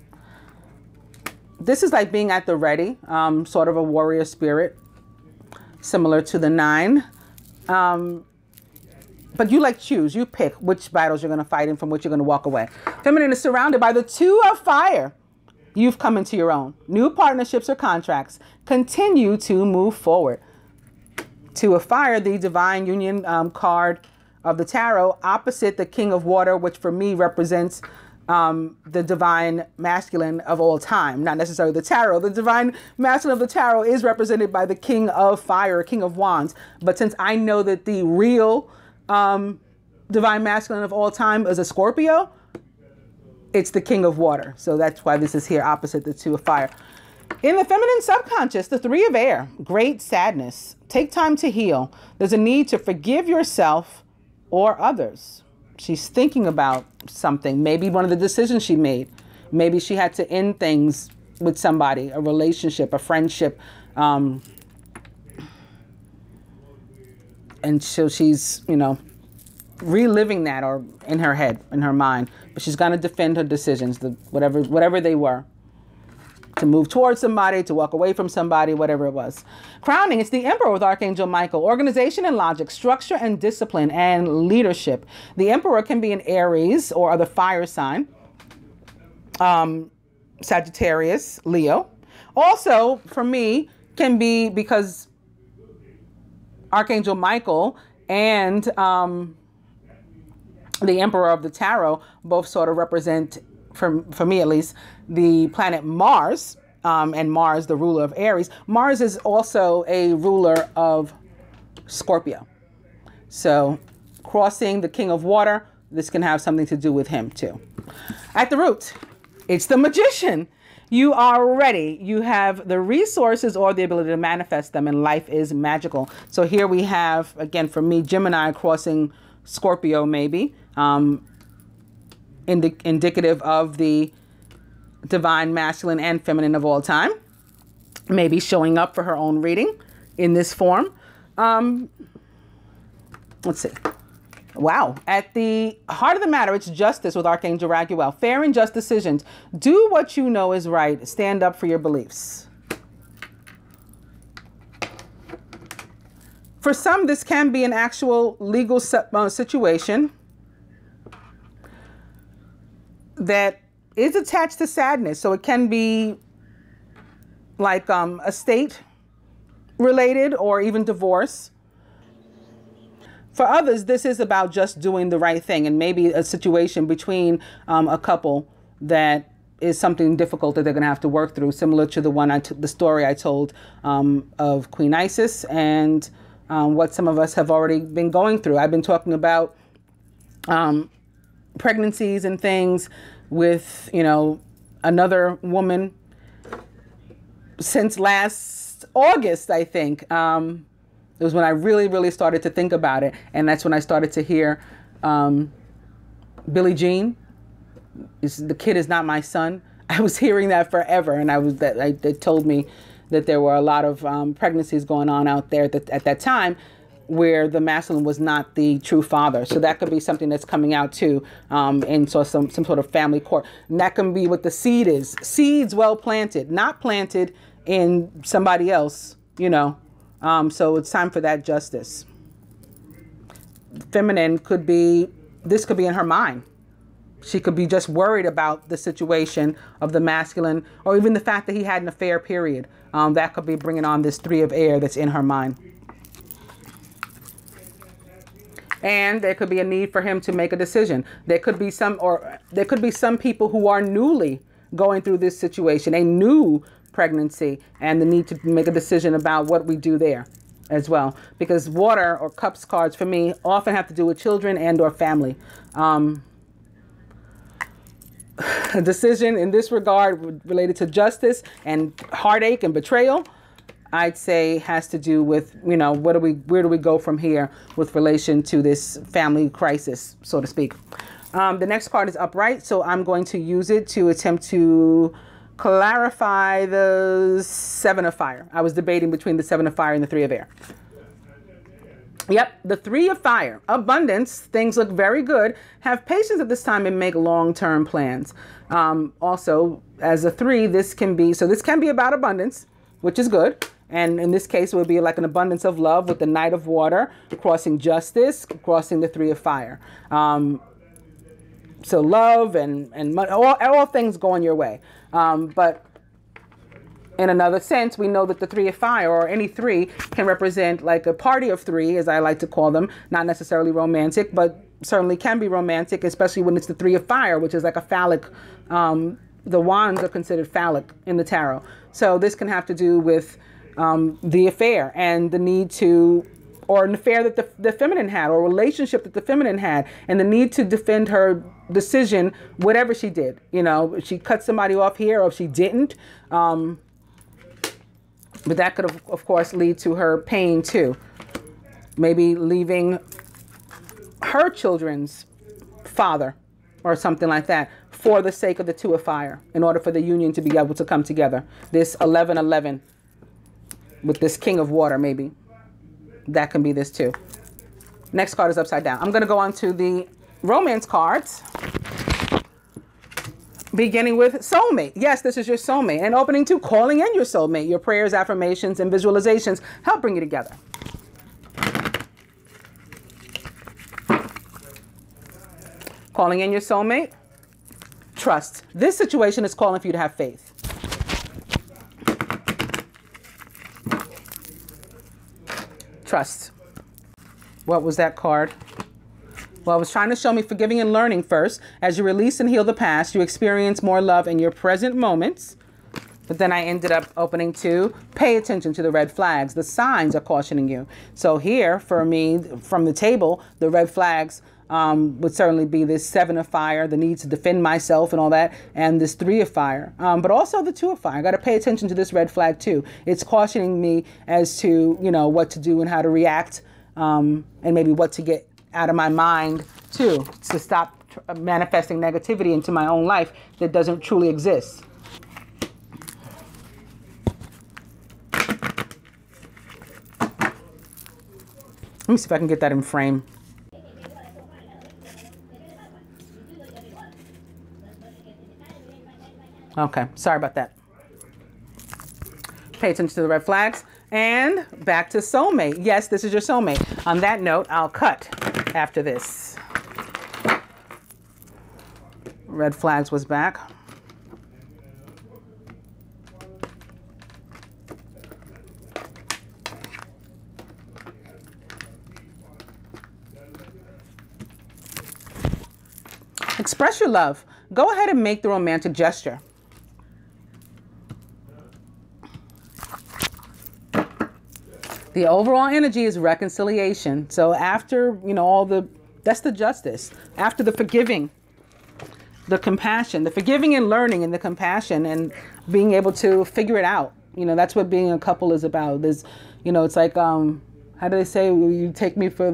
This is like being at the ready, sort of a warrior spirit, similar to the 9. But you like choose, you pick which battles you're going to fight and from which you're going to walk away. Feminine is surrounded by the 2 of fire. You've come into your own. New partnerships or contracts. Continue to move forward. 2 of fire, the divine union card of the tarot, opposite the king of water, which for me represents the divine masculine of all time, not necessarily the tarot. The divine masculine of the tarot is represented by the king of fire, king of wands. But since I know that the real divine masculine of all time is a Scorpio, it's the king of water. So that's why this is here opposite the 2 of fire. In the feminine subconscious, the 3 of air, great sadness. Take time to heal. There's a need to forgive yourself or others. She's thinking about something, maybe one of the decisions she made. Maybe she had to end things with somebody, a relationship, a friendship. And so she's, you know, reliving that or in her head, in her mind. But she's going to defend her decisions, whatever they were. To move towards somebody, to walk away from somebody, whatever it was. Crowning, it's the Emperor with Archangel Michael. Organization and logic, structure and discipline, and leadership. The Emperor can be an Aries or other fire sign. Sagittarius, Leo. Also, for me, can be because Archangel Michael and the Emperor of the Tarot both sort of represent, for me at least, the planet Mars, and Mars, the ruler of Aries. Mars is also a ruler of Scorpio. So crossing the king of water, this can have something to do with him too. At the root, it's the magician. You are ready. You have the resources or the ability to manifest them, and life is magical. So here we have, again, for me, Gemini crossing Scorpio, maybe, indicative of the divine masculine and feminine of all time, maybe showing up for her own reading in this form. Let's see. Wow. At the heart of the matter, it's justice with Archangel Raguel. Fair and just decisions. Do what you know is right. Stand up for your beliefs. For some, this can be an actual legal situation that is attached to sadness. So it can be like estate related or even divorce. For others, this is about just doing the right thing, and maybe a situation between a couple that is something difficult that they're going to have to work through, similar to the one the story I told of Queen Isis and what some of us have already been going through. I've been talking about pregnancies and things with, you know, another woman since last August, I think. It was when I really started to think about it. And that's when I started to hear Billie Jean, the kid is not my son. I was hearing that forever. And they told me that there were a lot of pregnancies going on out there at that time where the masculine was not the true father. So that could be something that's coming out too. And so some sort of family court. And that can be what the seed is. Seeds well planted, not planted in somebody else, you know. So it's time for that justice. Feminine could be, this could be in her mind. She could be just worried about the situation of the masculine, or even the fact that he had an affair, period. That could be bringing on this 3 of air that's in her mind. And there could be a need for him to make a decision. There could be some people who are newly going through this situation, a new pregnancy, and the need to make a decision about what we do there as well. Because water or cups cards for me often have to do with children and or family. a decision in this regard related to justice and heartache and betrayal, I'd say has to do with, you know, where do we go from here with relation to this family crisis, so to speak. The next card is upright, so I'm going to use it to attempt to clarify the Seven of Fire. I was debating between the Seven of Fire and the Three of Air. Yep, the Three of Fire. Abundance. Things look very good. Have patience at this time and make long-term plans. Also, as a 3, this can be about abundance, which is good. And in this case, it would be like an abundance of love with the Knight of Water, crossing justice, crossing the Three of Fire. So love and all things going your way. But in another sense, we know that the Three of Fire, or any 3, can represent like a party of 3, as I like to call them. Not necessarily romantic, but certainly can be romantic, especially when it's the Three of Fire, which is like a phallic. The wands are considered phallic in the tarot. So this can have to do with the affair and the need to, or an affair that the feminine had, or a relationship that the feminine had, and the need to defend her decision, whatever she did. You know, if she cut somebody off here, or if she didn't. But that could, of course, lead to her pain too. Maybe leaving her children's father or something like that for the sake of the Two of Fire, in order for the union to be able to come together. This 11-11 with this King of Water, maybe. That can be this too. Next card is upside down. I'm going to go on to the romance cards, beginning with soulmate. Yes, this is your soulmate. And opening 2, calling in your soulmate. Your prayers, affirmations, and visualizations help bring you together. Calling in your soulmate. Trust. This situation is calling for you to have faith. Trust. What was that card? Well, it was trying to show me forgiving and learning first. As you release and heal the past, you experience more love in your present moments. But then I ended up opening 2, pay attention to the red flags. The signs are cautioning you. So here, for me, from the table, the red flags would certainly be this 7 of Fire, the need to defend myself and all that, and this 3 of Fire, but also the 2 of Fire. I got to pay attention to this red flag too. It's cautioning me as to, you know, what to do and how to react, and maybe what to get out of my mind too, to stop manifesting negativity into my own life that doesn't truly exist. Let me see if I can get that in frame. Okay, sorry about that. Pay attention to the red flags. And back to soulmate. Yes, this is your soulmate. On that note, I'll cut after this. Red flags was back. Express your love. Go ahead and make the romantic gesture. The overall energy is reconciliation. So after, you know, that's the justice. After the forgiving, the compassion, the forgiving and learning and the compassion and being able to figure it out. You know, that's what being a couple is about. There's, you know, it's like, how do they say, you take me for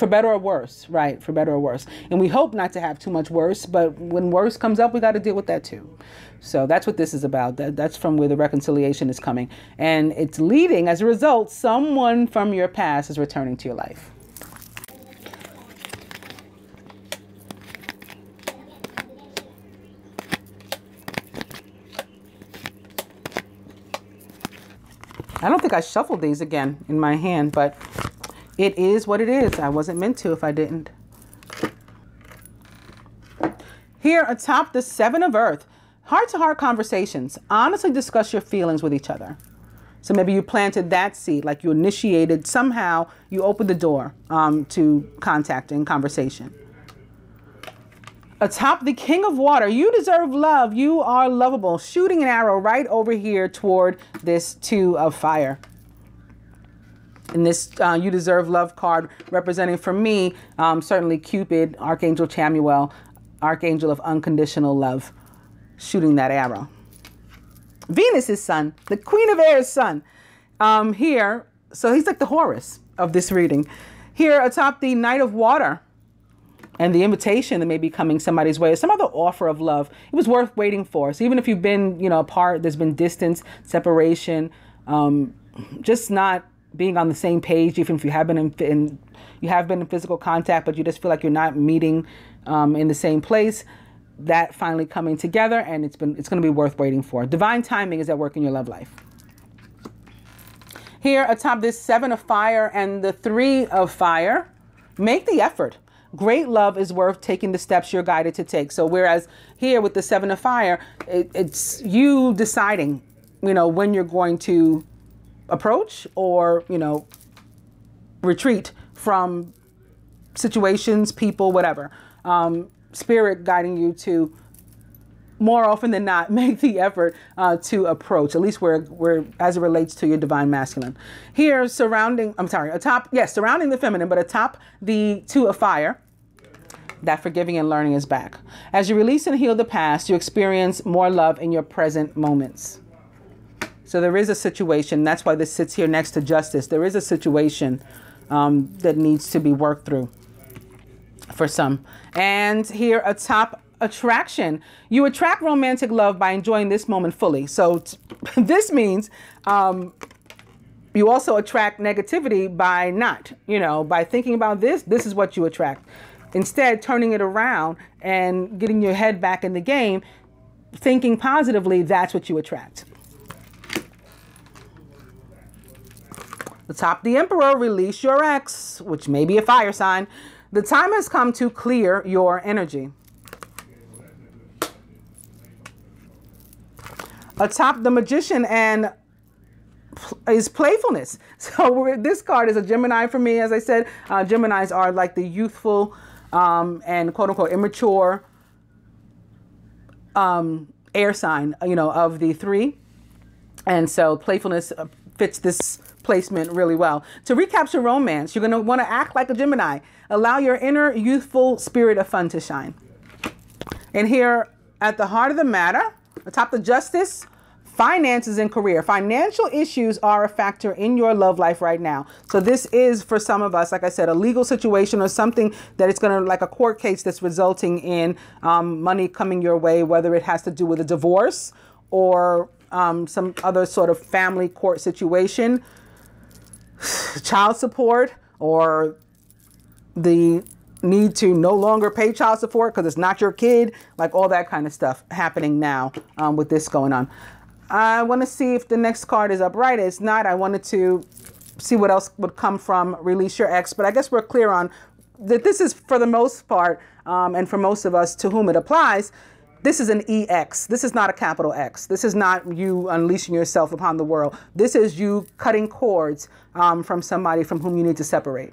better or worse, right? For better or worse. And we hope not to have too much worse, but when worse comes up, we got to deal with that too. So that's what this is about. That's from where the reconciliation is coming. And it's leading, as a result, someone from your past is returning to your life. I don't think I shuffled these again in my hand, but it is what it is. I wasn't meant to if I didn't. Here atop the 7 of Earth, heart-to-heart conversations. Honestly discuss your feelings with each other. So maybe you planted that seed, like you initiated, somehow you opened the door to contact and conversation. Atop the King of Water, you deserve love. You are lovable. Shooting an arrow right over here toward this 2 of Fire. And this you deserve love card representing for me, certainly Cupid, Archangel Chamuel, archangel of unconditional love, shooting that arrow. Venus's son, the Queen of Air's son, here. So he's like the Horus of this reading. Here atop the Knight of Water and the invitation that may be coming somebody's way, some other offer of love. It was worth waiting for. So even if you've been, you know, apart, there's been distance, separation, just not being on the same page, even if you have been in physical contact, but you just feel like you're not meeting in the same place, that finally coming together, and it's going to be worth waiting for. Divine timing is at work in your love life. Here atop this 7 of fire and the 3 of fire, make the effort. Great love is worth taking the steps you're guided to take. So whereas here with the 7 of fire, it's you deciding, you know, when you're going to approach or, you know, retreat from situations, people, whatever. Spirit guiding you to, more often than not, make the effort to approach, at least where as it relates to your divine masculine. Here, surrounding the feminine, but atop the 2 of fire, that forgiving and learning is back. As you release and heal the past, you experience more love in your present moments. So there is a situation, that's why this sits here next to justice. There is a situation that needs to be worked through for some. And here atop attraction, you attract romantic love by enjoying this moment fully. So this means you also attract negativity by not, you know, by thinking about this is what you attract. Instead, turning it around and getting your head back in the game, thinking positively, that's what you attract. Atop the Emperor, release your ex, which may be a fire sign. The time has come to clear your energy. Atop the Magician and is playfulness. So this card is a Gemini for me. As I said, Geminis are like the youthful and quote unquote immature air sign, you know, of the 3. And so playfulness fits this placement really well. To recapture romance, you're going to want to act like a Gemini. Allow your inner youthful spirit of fun to shine. And here at the heart of the matter, atop the justice, finances and career. Financial issues are a factor in your love life right now. So this is, for some of us, like I said, a legal situation or something that it's going to, like a court case that's resulting in money coming your way, whether it has to do with a divorce or some other sort of family court situation, child support, or the need to no longer pay child support because it's not your kid, like all that kind of stuff happening now with this going on. I want to see if the next card is upright. It's not. I wanted to see what else would come from release your ex, but I guess we're clear on that this is, for the most part, and for most of us to whom it applies, this is an EX. This is not a capital X. This is not you unleashing yourself upon the world. This is you cutting cords from somebody from whom you need to separate.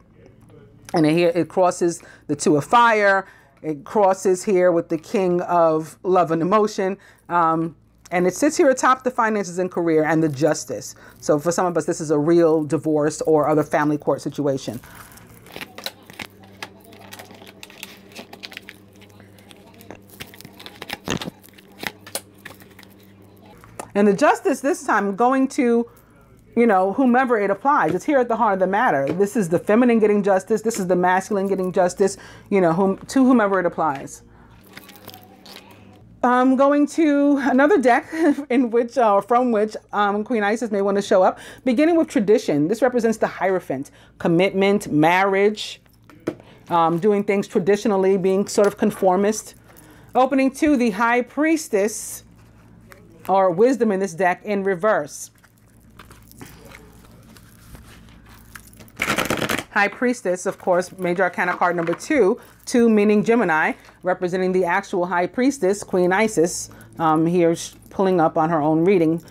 And here it crosses the 2 of fire. It crosses here with the King of love and emotion. And it sits here atop the finances and career and the justice. So for some of us, this is a real divorce or other family court situation. And the justice this time going to, you know, whomever it applies. It's here at the heart of the matter. This is the feminine getting justice. This is the masculine getting justice, you know, to whomever it applies. Going to another deck in which, from which Queen Isis may want to show up, beginning with tradition. This represents the Hierophant, commitment, marriage, doing things traditionally, being sort of conformist. Opening to the High Priestess, or wisdom in this deck, in reverse. High Priestess, of course, Major Arcana card number 2, 2 meaning Gemini, representing the actual High Priestess, Queen Isis, here pulling up on her own reading.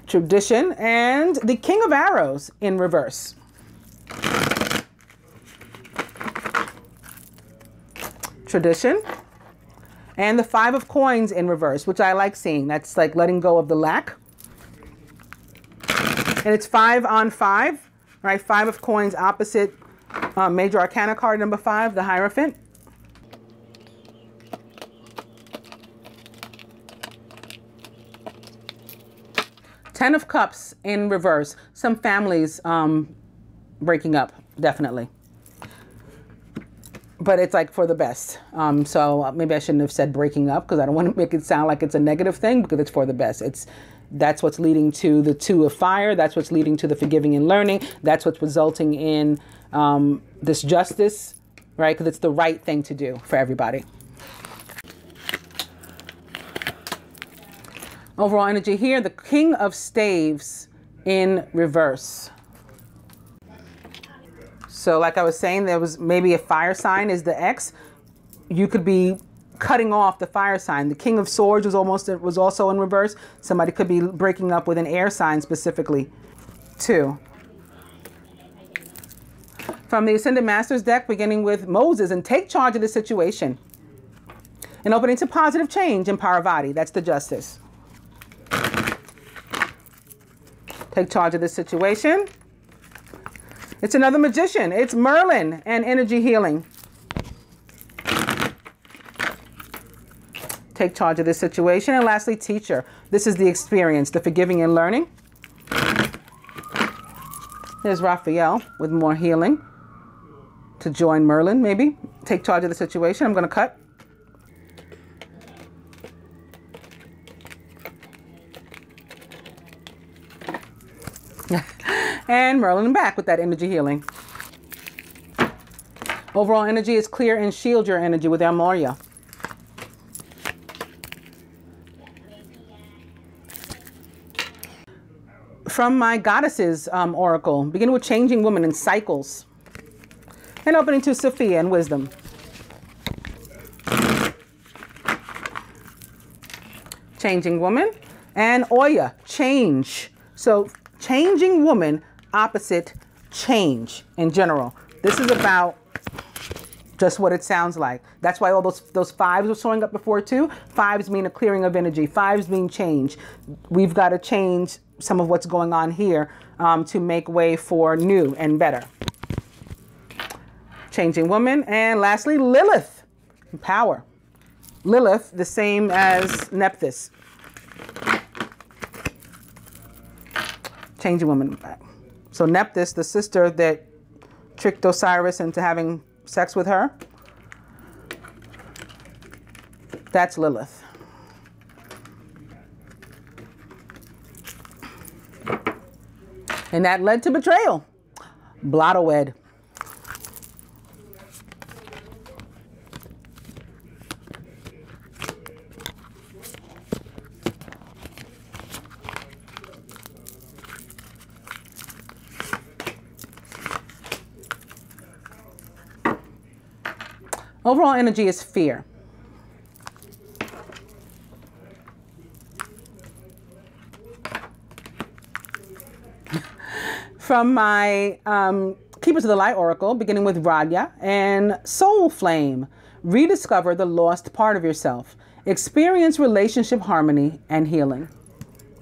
Tradition, and the King of Arrows in reverse. Tradition, and the 5 of Coins in reverse, which I like seeing. That's like letting go of the lack. And it's 5 on 5, right? 5 of Coins opposite Major Arcana card number 5, the Hierophant. Ten of Cups in reverse. Some families breaking up, definitely. But it's like for the best. So maybe I shouldn't have said breaking up, because I don't want to make it sound like it's a negative thing, because it's for the best. That's what's leading to the Two of Fire. That's what's leading to the forgiving and learning. That's what's resulting in this justice, right? Because it's the right thing to do for everybody. Overall energy here, the King of Staves in reverse. So like I was saying, there was maybe a fire sign is the X. You could be cutting off the fire sign. The King of Swords was also in reverse. Somebody could be breaking up with an air sign specifically too. From the Ascended Masters deck, beginning with Moses, and take charge of the situation. And opening to positive change in Parvati. That's the Justice. Take charge of the situation. It's another magician. It's Merlin and energy healing. Take charge of this situation. And lastly, teacher. This is the experience, the forgiving and learning. There's Raphael with more healing to join Merlin, maybe. Take charge of the situation. I'm going to cut. And Merlin back with that energy healing. Overall energy is clear and shield your energy with Amoria. From my Goddesses Oracle, beginning with Changing Woman and Cycles. And opening to Sophia and Wisdom. Changing Woman and Oya, change. So Changing Woman, opposite change in general. This is about just what it sounds like. That's why all those fives were showing up before too. Fives mean a clearing of energy. Fives mean change. We've got to change some of what's going on here to make way for new and better. Changing Woman. And lastly, Lilith, power. Lilith, the same as Nephthys. Changing Woman. So Nephthys, the sister that tricked Osiris into having sex with her, that's Lilith. And that led to betrayal. Blotto-ed. Overall energy is fear. From my Keepers of the Light Oracle, beginning with Radya and Soul Flame, rediscover the lost part of yourself. Experience relationship harmony and healing.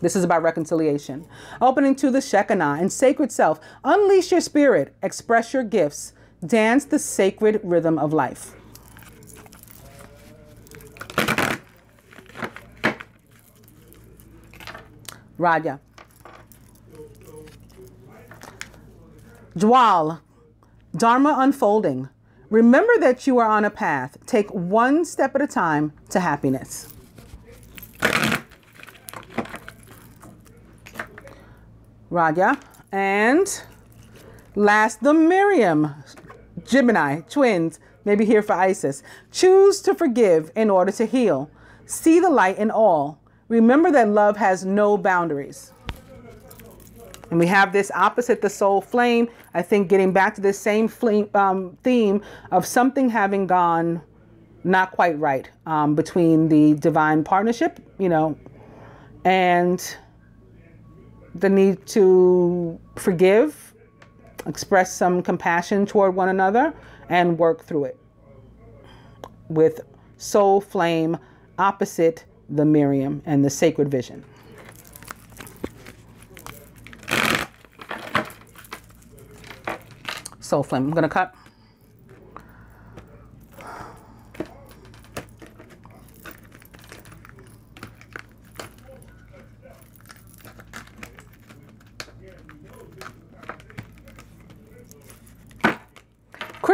This is about reconciliation. Opening to the Shekinah and Sacred Self. Unleash your spirit. Express your gifts. Dance the sacred rhythm of life. Radya. Jwal, Dharma unfolding. Remember that you are on a path. Take one step at a time to happiness. Radya. And last, the Miriam, Gemini, twins, maybe here for Isis. Choose to forgive in order to heal. See the light in all. Remember that love has no boundaries. And we have this opposite, the soul flame. I think getting back to this same theme of something having gone not quite right between the divine partnership, you know, and the need to forgive, express some compassion toward one another, and work through it. With soul flame opposite the Miriam and the sacred vision. Soul flame. I'm going to cut.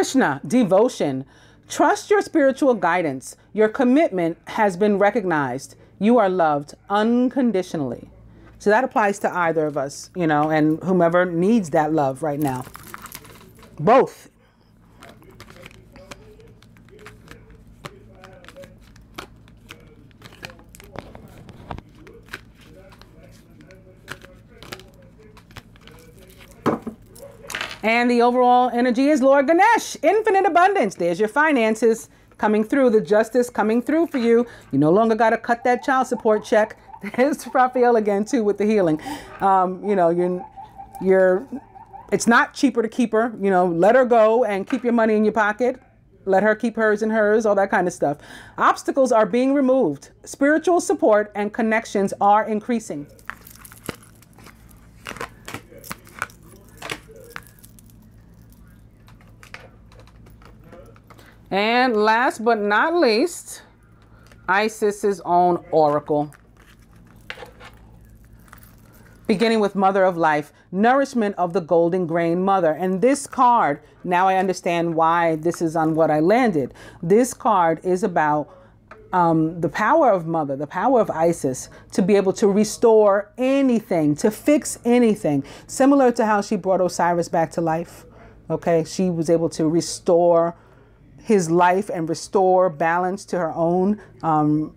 Krishna, devotion. Trust your spiritual guidance. Your commitment has been recognized. You are loved unconditionally. So that applies to either of us, you know, and whomever needs that love right now. Both. And the overall energy is Lord Ganesh, infinite abundance. There's your finances coming through, the justice coming through for you. You no longer got to cut that child support check. There's Raphael again, too, with the healing. You know, it's not cheaper to keep her. You know, let her go and keep your money in your pocket. Let her keep hers in hers, all that kind of stuff. Obstacles are being removed. Spiritual support and connections are increasing. And last but not least, Isis's own oracle. Beginning with Mother of Life, nourishment of the golden grain mother. And this card, now I understand why this is on what I landed. This card is about the power of Mother, the power of Isis, to be able to restore anything, to fix anything. Similar to how she brought Osiris back to life. Okay, she was able to restore his life and restore balance to her own,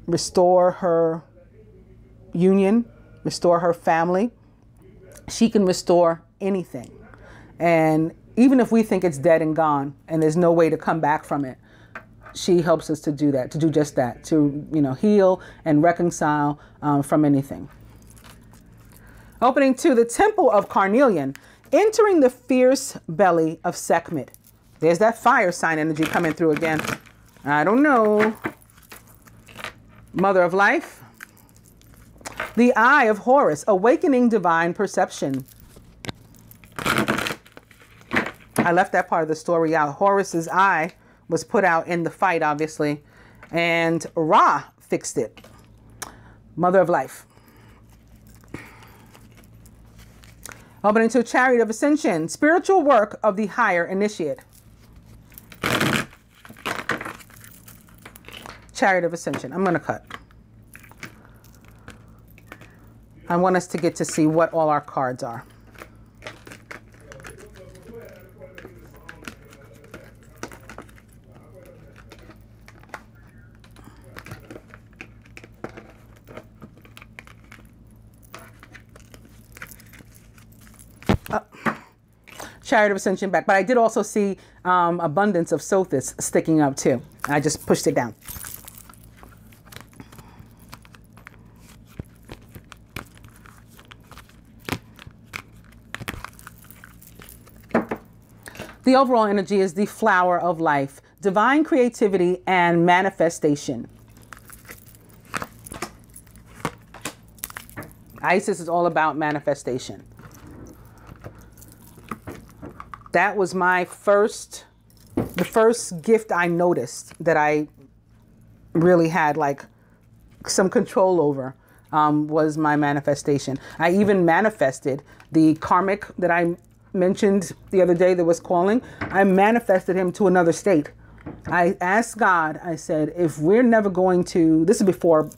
restore her union, restore her family. She can restore anything. And even if we think it's dead and gone and there's no way to come back from it, she helps us to do that, to do just that, to, you know, heal and reconcile from anything. Opening to the Temple of Carnelian, entering the fierce belly of Sekhmet. There's that fire sign energy coming through again. I don't know. Mother of Life. The Eye of Horus, awakening divine perception. I left that part of the story out. Horus's eye was put out in the fight, obviously, and Ra fixed it. Mother of Life. Opening to Chariot of Ascension, spiritual work of the higher initiate. Chariot of Ascension. I'm going to cut. I want us to get to see what all our cards are. Chariot of Ascension back, but I did also see abundance of Sothis sticking up too. I just pushed it down. The overall energy is the flower of life, divine creativity and manifestation. Isis is all about manifestation. That was the first gift I noticed that I really had like some control over, was my manifestation. I even manifested the karmic that I mentioned the other day that was calling. I manifested him to another state. I asked God, I said, if we're never going to, this is before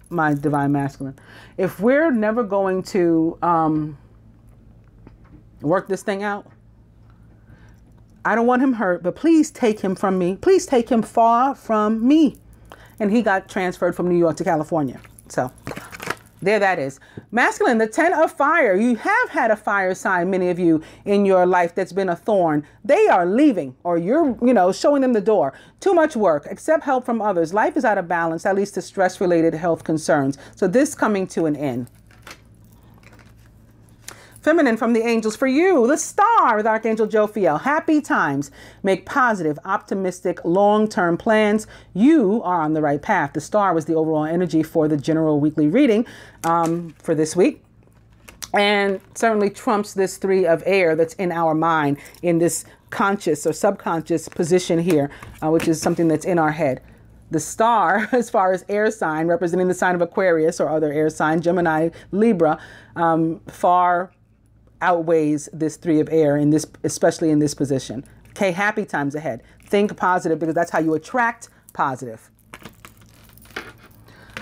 my divine masculine, if we're never going to work this thing out, I don't want him hurt, but please take him from me. Please take him far from me. And he got transferred from New York to California. So there that is. Masculine, the 10 of fire. You have had a fire sign, many of you, in your life that's been a thorn. They are leaving, or you're, showing them the door. Too much work. Accept help from others. Life is out of balance, that leads to stress-related health concerns. So this coming to an end. Feminine from the angels for you, the star with Archangel Jophiel. Happy times. Make positive, optimistic, long-term plans. You are on the right path. The star was the overall energy for the general weekly reading for this week. And certainly trumps this 3 of air that's in our mind in this conscious or subconscious position here, which is something that's in our head. The star, as far as air sign, representing the sign of Aquarius or other air sign, Gemini, Libra, far outweighs this 3 of air in this, especially in this position. Okay, happy times ahead. Think positive because that's how you attract positive.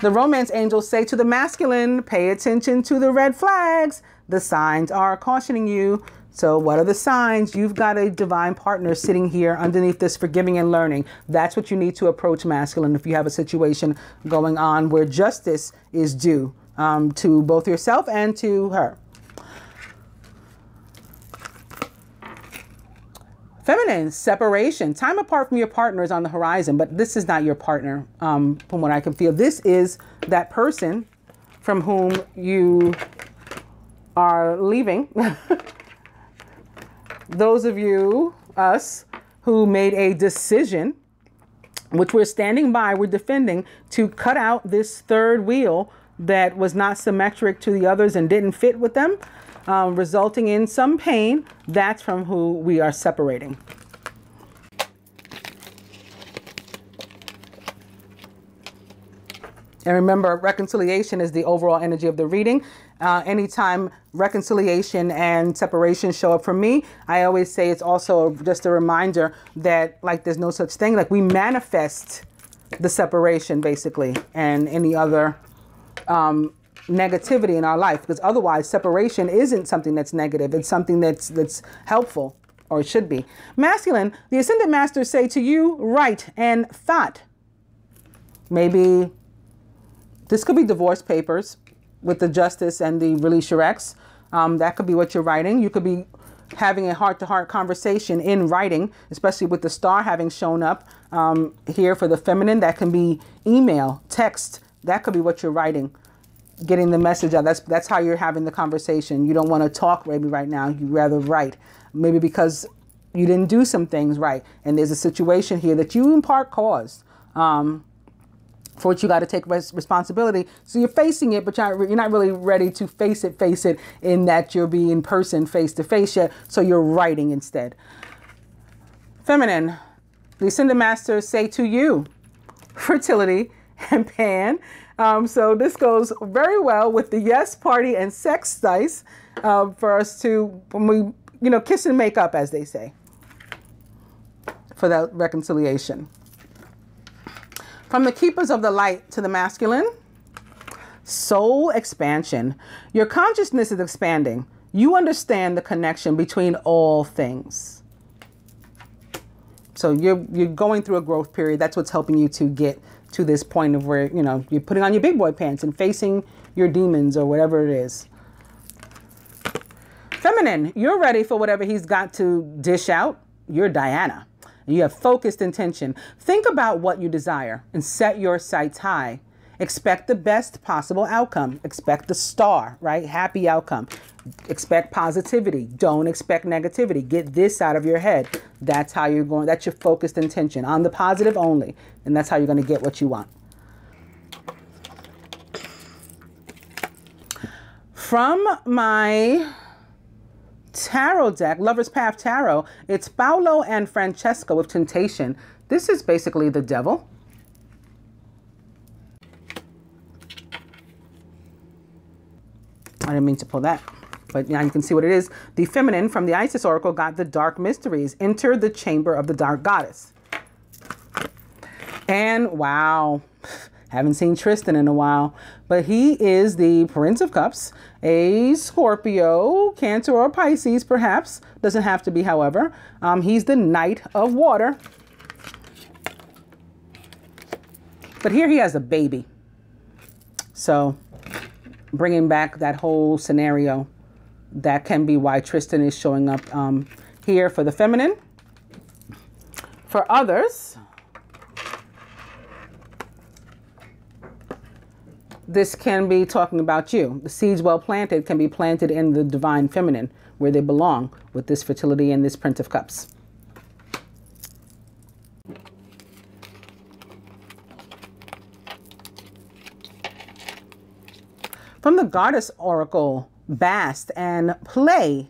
The romance angels say to the masculine, pay attention to the red flags. The signs are cautioning you. So what are the signs? You've got a divine partner sitting here underneath this forgiving and learning. That's what you need to approach masculine if you have a situation going on where justice is due to both yourself and to her. Feminine, separation. Time apart from your partner is on the horizon, but this is not your partner from what I can feel. This is that person from whom you are leaving. Those of you, us, who made a decision, which we're standing by, we're defending, to cut out this third wheel that was not symmetric to the others and didn't fit with them, resulting in some pain. That's from who we are separating. And remember, reconciliation is the overall energy of the reading. Anytime reconciliation and separation show up for me, I always say it's also just a reminder that, like, there's no such thing. Like, we manifest the separation, basically, and any other negativity in our life, because otherwise separation isn't something that's negative. It's something that's helpful, or it should be. Masculine, the Ascended Masters say to you, write and thought. Maybe this could be divorce papers with the justice and the release your ex. That could be what you're writing. You could be having a heart-to-heart conversation in writing, especially with the star having shown up here for the feminine. That can be email, text. That could be what you're writing, getting the message out. That's how you're having the conversation. You don't want to talk maybe right now. You rather write, maybe because you didn't do some things right. And there's a situation here that you in part caused, for which you got to take responsibility. So you're facing it, but you're not really ready to face it in that you'll be in person face to face yet. So you're writing instead. Feminine, the Ascended Masters say to you, fertility and pan. So this goes very well with the yes, party, and sex dice for us to, when we, kiss and make up, as they say, for that reconciliation. From the keepers of the light to the masculine, soul expansion. Your consciousness is expanding. You understand the connection between all things. So you're going through a growth period. That's what's helping you to get to this point of where, you're putting on your big boy pants and facing your demons or whatever it is. Feminine, you're ready for whatever he's got to dish out. You're Diana. You have focused intention. Think about what you desire and set your sights high. Expect the best possible outcome. Expect the star, right? Happy outcome. Expect positivity. Don't expect negativity. Get this out of your head. That's how you're going. That's your focused intention on the positive only. And that's how you're going to get what you want. From my tarot deck, Lover's Path Tarot, it's Paolo and Francesca with Temptation. This is basically the devil. I didn't mean to pull that, but now you can see what it is. The feminine from the Isis Oracle got the dark mysteries. Enter the chamber of the dark goddess. And wow, haven't seen Tristan in a while, but he is the Prince of Cups, a Scorpio, Cancer, or Pisces, perhaps. Doesn't have to be, however. He's the Knight of Water. But here he has a baby. So bringing back that whole scenario, that can be why Tristan is showing up here for the feminine. For others, this can be talking about you. The seeds well planted can be planted in the divine feminine where they belong with this fertility and this Prince of Cups. From the Goddess Oracle, Bast and Play.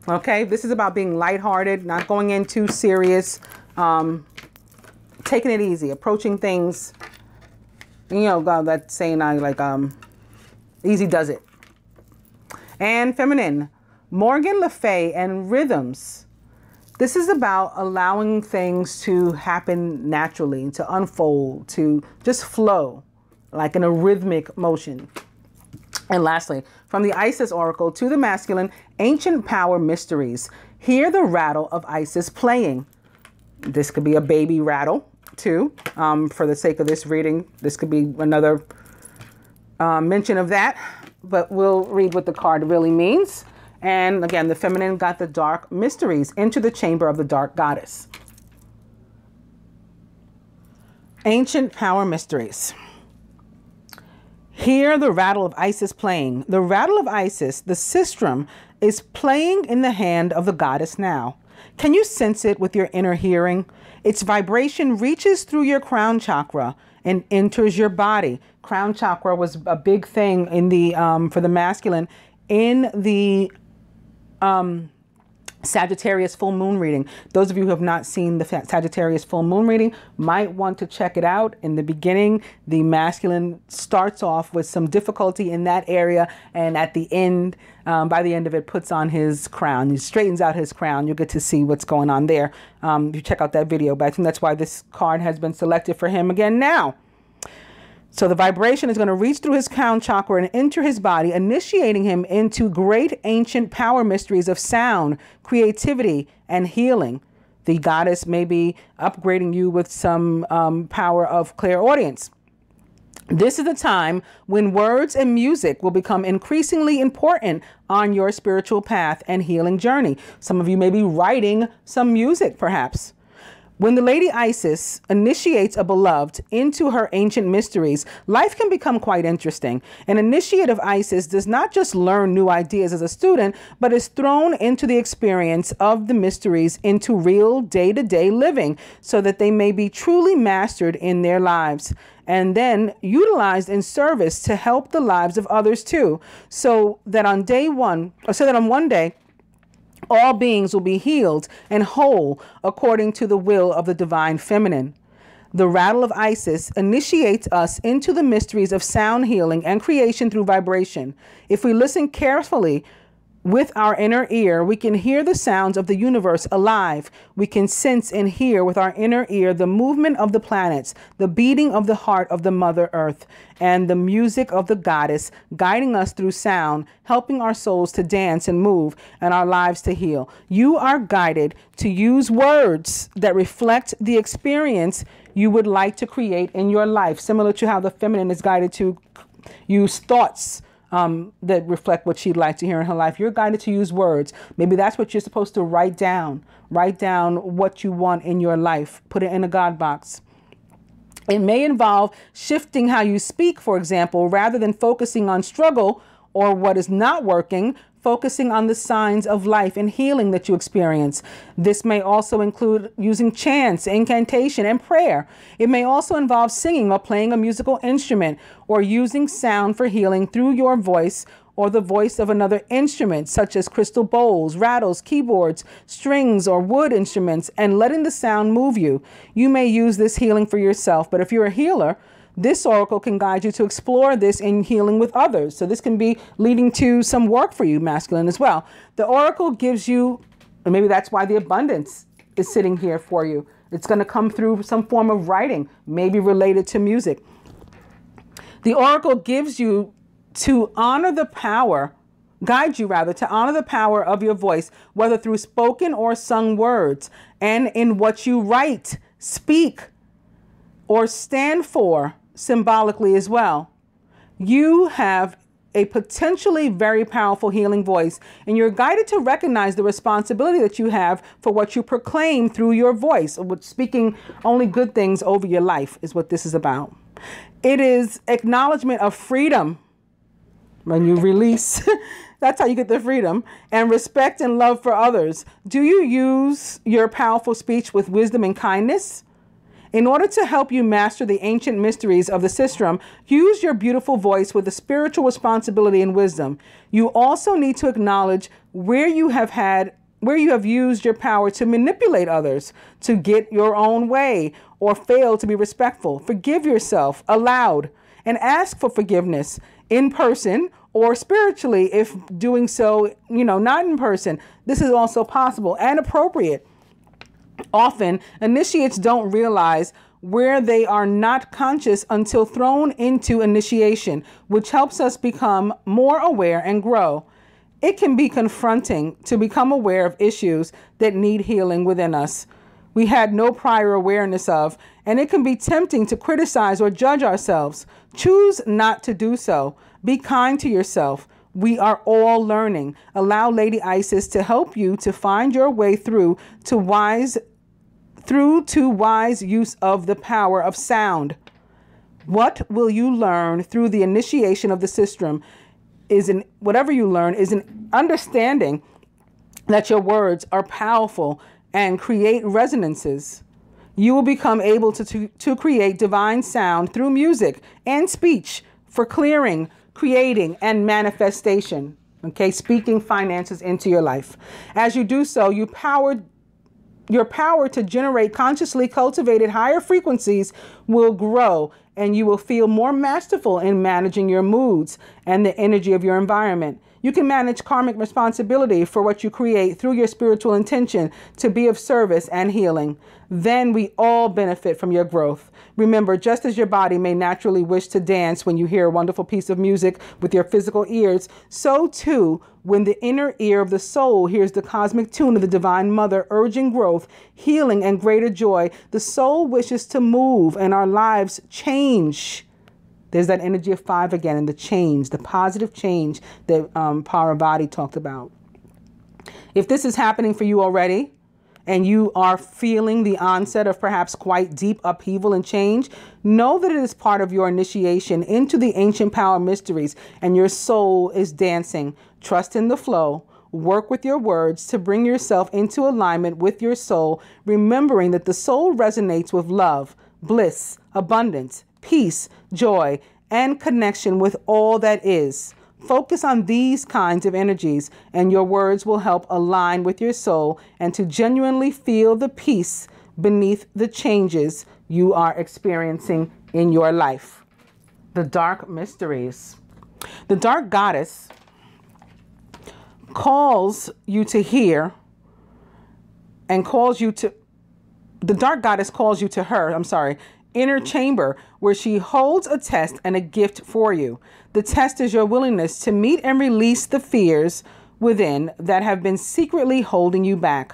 Okay, this is about being lighthearted, not going in too serious, taking it easy, approaching things. God, that saying, Easy does it. And feminine, Morgan Le Fay and rhythms. This is about allowing things to happen naturally, to unfold, to just flow, like in a rhythmic motion. And lastly, from the Isis Oracle to the masculine, ancient power mysteries. Hear the rattle of Isis playing. This could be a baby rattle too. For the sake of this reading, this could be another mention of that, but we'll read what the card really means. And again, the feminine got the dark mysteries, into the chamber of the dark goddess. Ancient power mysteries. Hear the rattle of Isis playing. The rattle of Isis, the sistrum, is playing in the hand of the goddess now. Can you sense it with your inner hearing? Its vibration reaches through your crown chakra and enters your body. Crown chakra was a big thing in the for the masculine in the Sagittarius full moon reading. Those of you who have not seen the Sagittarius full moon reading might want to check it out. In the beginning, the masculine starts off with some difficulty in that area, and at the end, by the end of it, puts on his crown. He straightens out his crown. You'll get to see what's going on there. You check out that video, but I think that's why this card has been selected for him again now. So the vibration is going to reach through his crown chakra and enter his body, initiating him into great ancient power mysteries of sound, creativity, and healing. The goddess may be upgrading you with some power of clairaudience. This is the time when words and music will become increasingly important on your spiritual path and healing journey. Some of you may be writing some music, perhaps. When the Lady Isis initiates a beloved into her ancient mysteries, life can become quite interesting. An initiate of Isis does not just learn new ideas as a student, but is thrown into the experience of the mysteries into real day-to-day living so that they may be truly mastered in their lives and then utilized in service to help the lives of others too. So that on one day, all beings will be healed and whole according to the will of the divine feminine. The rattle of Isis initiates us into the mysteries of sound healing and creation through vibration. If we listen carefully with our inner ear, we can hear the sounds of the universe alive. We can sense and hear with our inner ear the movement of the planets, the beating of the heart of the Mother Earth, and the music of the goddess guiding us through sound, helping our souls to dance and move and our lives to heal. You are guided to use words that reflect the experience you would like to create in your life, similar to how the feminine is guided to use thoughts that reflect what she'd like to hear in her life. You're guided to use words. Maybe that's what you're supposed to write down. Write down what you want in your life. Put it in a God box. It may involve shifting how you speak, for example, rather than focusing on struggle or what is not working, focusing on the signs of life and healing that you experience. This may also include using chants, incantation, and prayer. It may also involve singing or playing a musical instrument or using sound for healing through your voice or the voice of another instrument, such as crystal bowls, rattles, keyboards, strings, or wood instruments, and letting the sound move you. You may use this healing for yourself, but if you're a healer, this oracle can guide you to explore this in healing with others. So this can be leading to some work for you, masculine, as well. The oracle gives you, and maybe that's why the abundance is sitting here for you. It's going to come through some form of writing, maybe related to music. The oracle gives you to honor the power, guide you rather, to honor the power of your voice, whether through spoken or sung words, and in what you write, speak, or stand for symbolically as well. You have a potentially very powerful healing voice, and you're guided to recognize the responsibility that you have for what you proclaim through your voice, or speaking only good things over your life is what this is about. It is acknowledgement of freedom. When you release, that's how you get the freedom, and respect and love for others. Do you use your powerful speech with wisdom and kindness? In order to help you master the ancient mysteries of the sistrum, use your beautiful voice with a spiritual responsibility and wisdom. You also need to acknowledge where you have used your power to manipulate others, to get your own way, or fail to be respectful. Forgive yourself aloud and ask for forgiveness in person or spiritually, if doing so, not in person. This is also possible and appropriate. Often, initiates don't realize where they are not conscious until thrown into initiation, which helps us become more aware and grow. It can be confronting to become aware of issues that need healing within us we had no prior awareness of, and it can be tempting to criticize or judge ourselves. Choose not to do so. Be kind to yourself. We are all learning. Allow Lady Isis to help you to find your way through to wise use of the power of sound. What will you learn through the initiation of the system whatever you learn is an understanding that your words are powerful and create resonances. You will become able to create divine sound through music and speech for clearing, creating, and manifestation. Okay, speaking finances into your life. As you do so, your power to generate consciously cultivated higher frequencies will grow, and you will feel more masterful in managing your moods and the energy of your environment. You can manage karmic responsibility for what you create through your spiritual intention to be of service and healing. Then we all benefit from your growth. Remember, just as your body may naturally wish to dance when you hear a wonderful piece of music with your physical ears, so too, when the inner ear of the soul hears the cosmic tune of the Divine Mother urging growth, healing, and greater joy, the soul wishes to move and our lives change. There's that energy of 5 again, and the change, the positive change that Parvati talked about. If this is happening for you already, and you are feeling the onset of perhaps quite deep upheaval and change, know that it is part of your initiation into the ancient power mysteries, and your soul is dancing. Trust in the flow. Work with your words to bring yourself into alignment with your soul, remembering that the soul resonates with love, bliss, abundance, peace, joy, and connection with all that is. Focus on these kinds of energies, and your words will help align with your soul and to genuinely feel the peace beneath the changes you are experiencing in your life. The dark mysteries. The dark goddess calls you to hear and calls you to, the dark goddess calls you to her, inner chamber, where she holds a test and a gift for you. The test is your willingness to meet and release the fears within that have been secretly holding you back.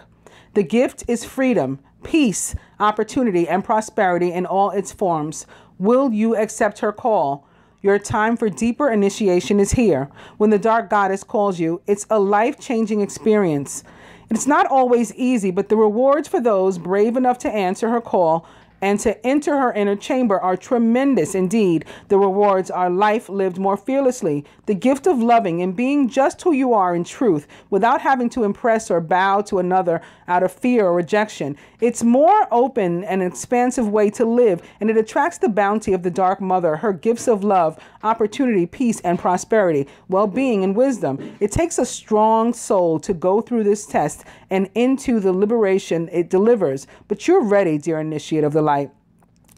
The gift is freedom, peace, opportunity, and prosperity in all its forms. Will you accept her call? Your time for deeper initiation is here. When the dark goddess calls you, it's a life-changing experience. It's not always easy, but the rewards for those brave enough to answer her call and to enter her inner chamber are tremendous indeed. The rewards are life lived more fearlessly, the gift of loving and being just who you are in truth, without having to impress or bow to another out of fear or rejection. It's more open and expansive way to live, and it attracts the bounty of the Dark Mother, her gifts of love, opportunity, peace, and prosperity, well-being, and wisdom. It takes a strong soul to go through this test and into the liberation it delivers, but you're ready, dear initiate of the light.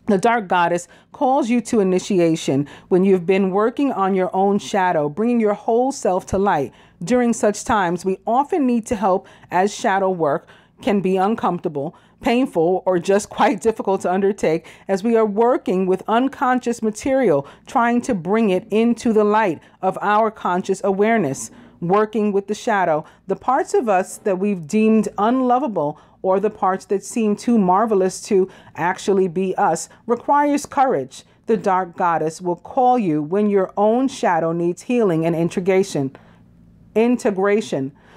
The dark goddess calls you to initiation when you've been working on your own shadow, bringing your whole self to light. During such times, we often need to help, as shadow work can be uncomfortable, painful, or just quite difficult to undertake, as we are working with unconscious material, trying to bring it into the light of our conscious awareness. Working with the shadow, the parts of us that we've deemed unlovable, or the parts that seem too marvelous to actually be us, requires courage. The dark goddess will call you when your own shadow needs healing and integration.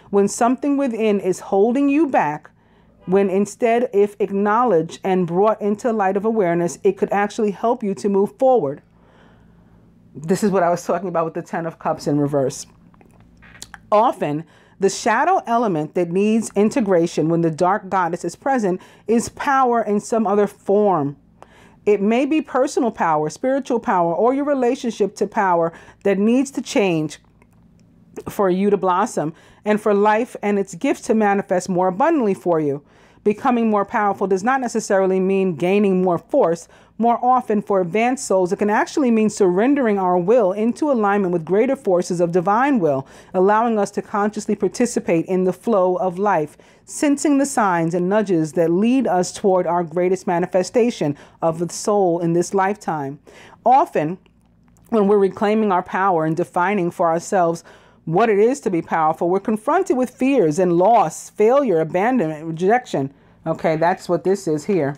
When something within is holding you back, when instead, if acknowledged and brought into light of awareness, it could actually help you to move forward. This is what I was talking about with the 10 of Cups in reverse. Often, the shadow element that needs integration when the dark goddess is present is power in some other form. It may be personal power, spiritual power, or your relationship to power that needs to change for you to blossom and for life and its gifts to manifest more abundantly for you. becoming more powerful does not necessarily mean gaining more force. More often, for advanced souls, it can actually mean surrendering our will into alignment with greater forces of divine will, allowing us to consciously participate in the flow of life, sensing the signs and nudges that lead us toward our greatest manifestation of the soul in this lifetime. Often, when we're reclaiming our power and defining for ourselves what it is to be powerful, we're confronted with fears and loss, failure, abandonment, rejection. Okay, that's what this is here.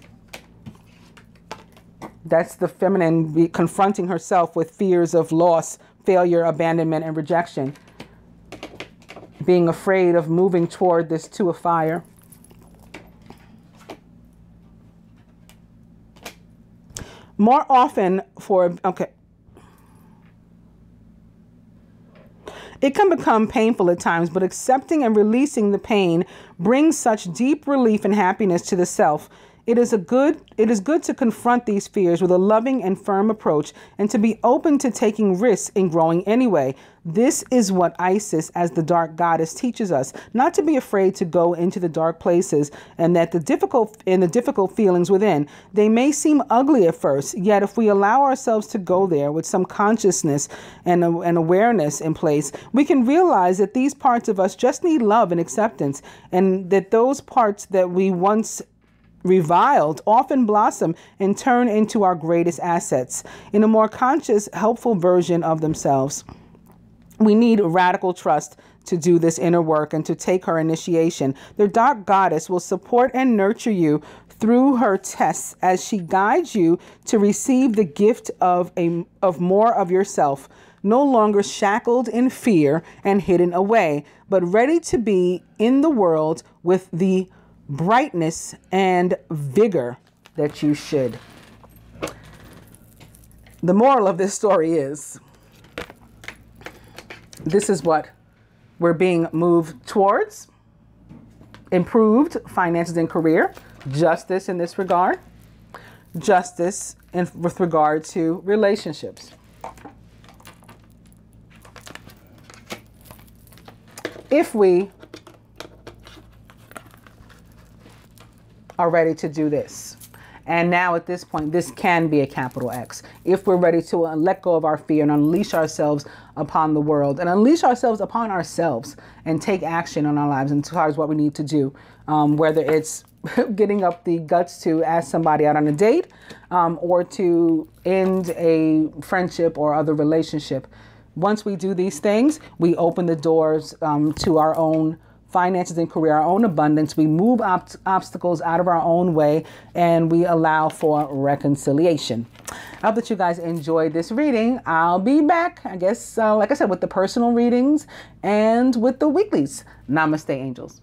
That's the feminine confronting herself with fears of loss, failure, abandonment, and rejection. Being afraid of moving toward this two of fire. More often it can become painful at times, but accepting and releasing the pain brings such deep relief and happiness to the self. It is good to confront these fears with a loving and firm approach and to be open to taking risks in growing anyway. This is what Isis, as the dark goddess, teaches us, not to be afraid to go into the dark places, and that the difficult feelings within, they may seem ugly at first, yet if we allow ourselves to go there with some consciousness and awareness in place, we can realize that these parts of us just need love and acceptance, and that those parts that we once reviled often blossom and turn into our greatest assets in a more conscious, helpful version of themselves. We need radical trust to do this inner work and to take her initiation. The dark goddess will support and nurture you through her tests as she guides you to receive the gift of more of yourself, no longer shackled in fear and hidden away, but ready to be in the world with the brightness and vigor that you should. The moral of this story is, this is what we're being moved towards: improved finances and career, justice in this regard, justice with regard to relationships. If we are ready to do this. And now at this point, this can be a capital X. If we're ready to let go of our fear and unleash ourselves upon the world and unleash ourselves upon ourselves and take action on our lives as far as what we need to do, whether it's getting up the guts to ask somebody out on a date or to end a friendship or other relationship. Once we do these things, we open the doors to our own finances and career, our own abundance. We move obstacles out of our own way, and we allow for reconciliation. I hope that you guys enjoyed this reading. I'll be back, I guess, like I said, with the personal readings and with the weeklies. Namaste, angels.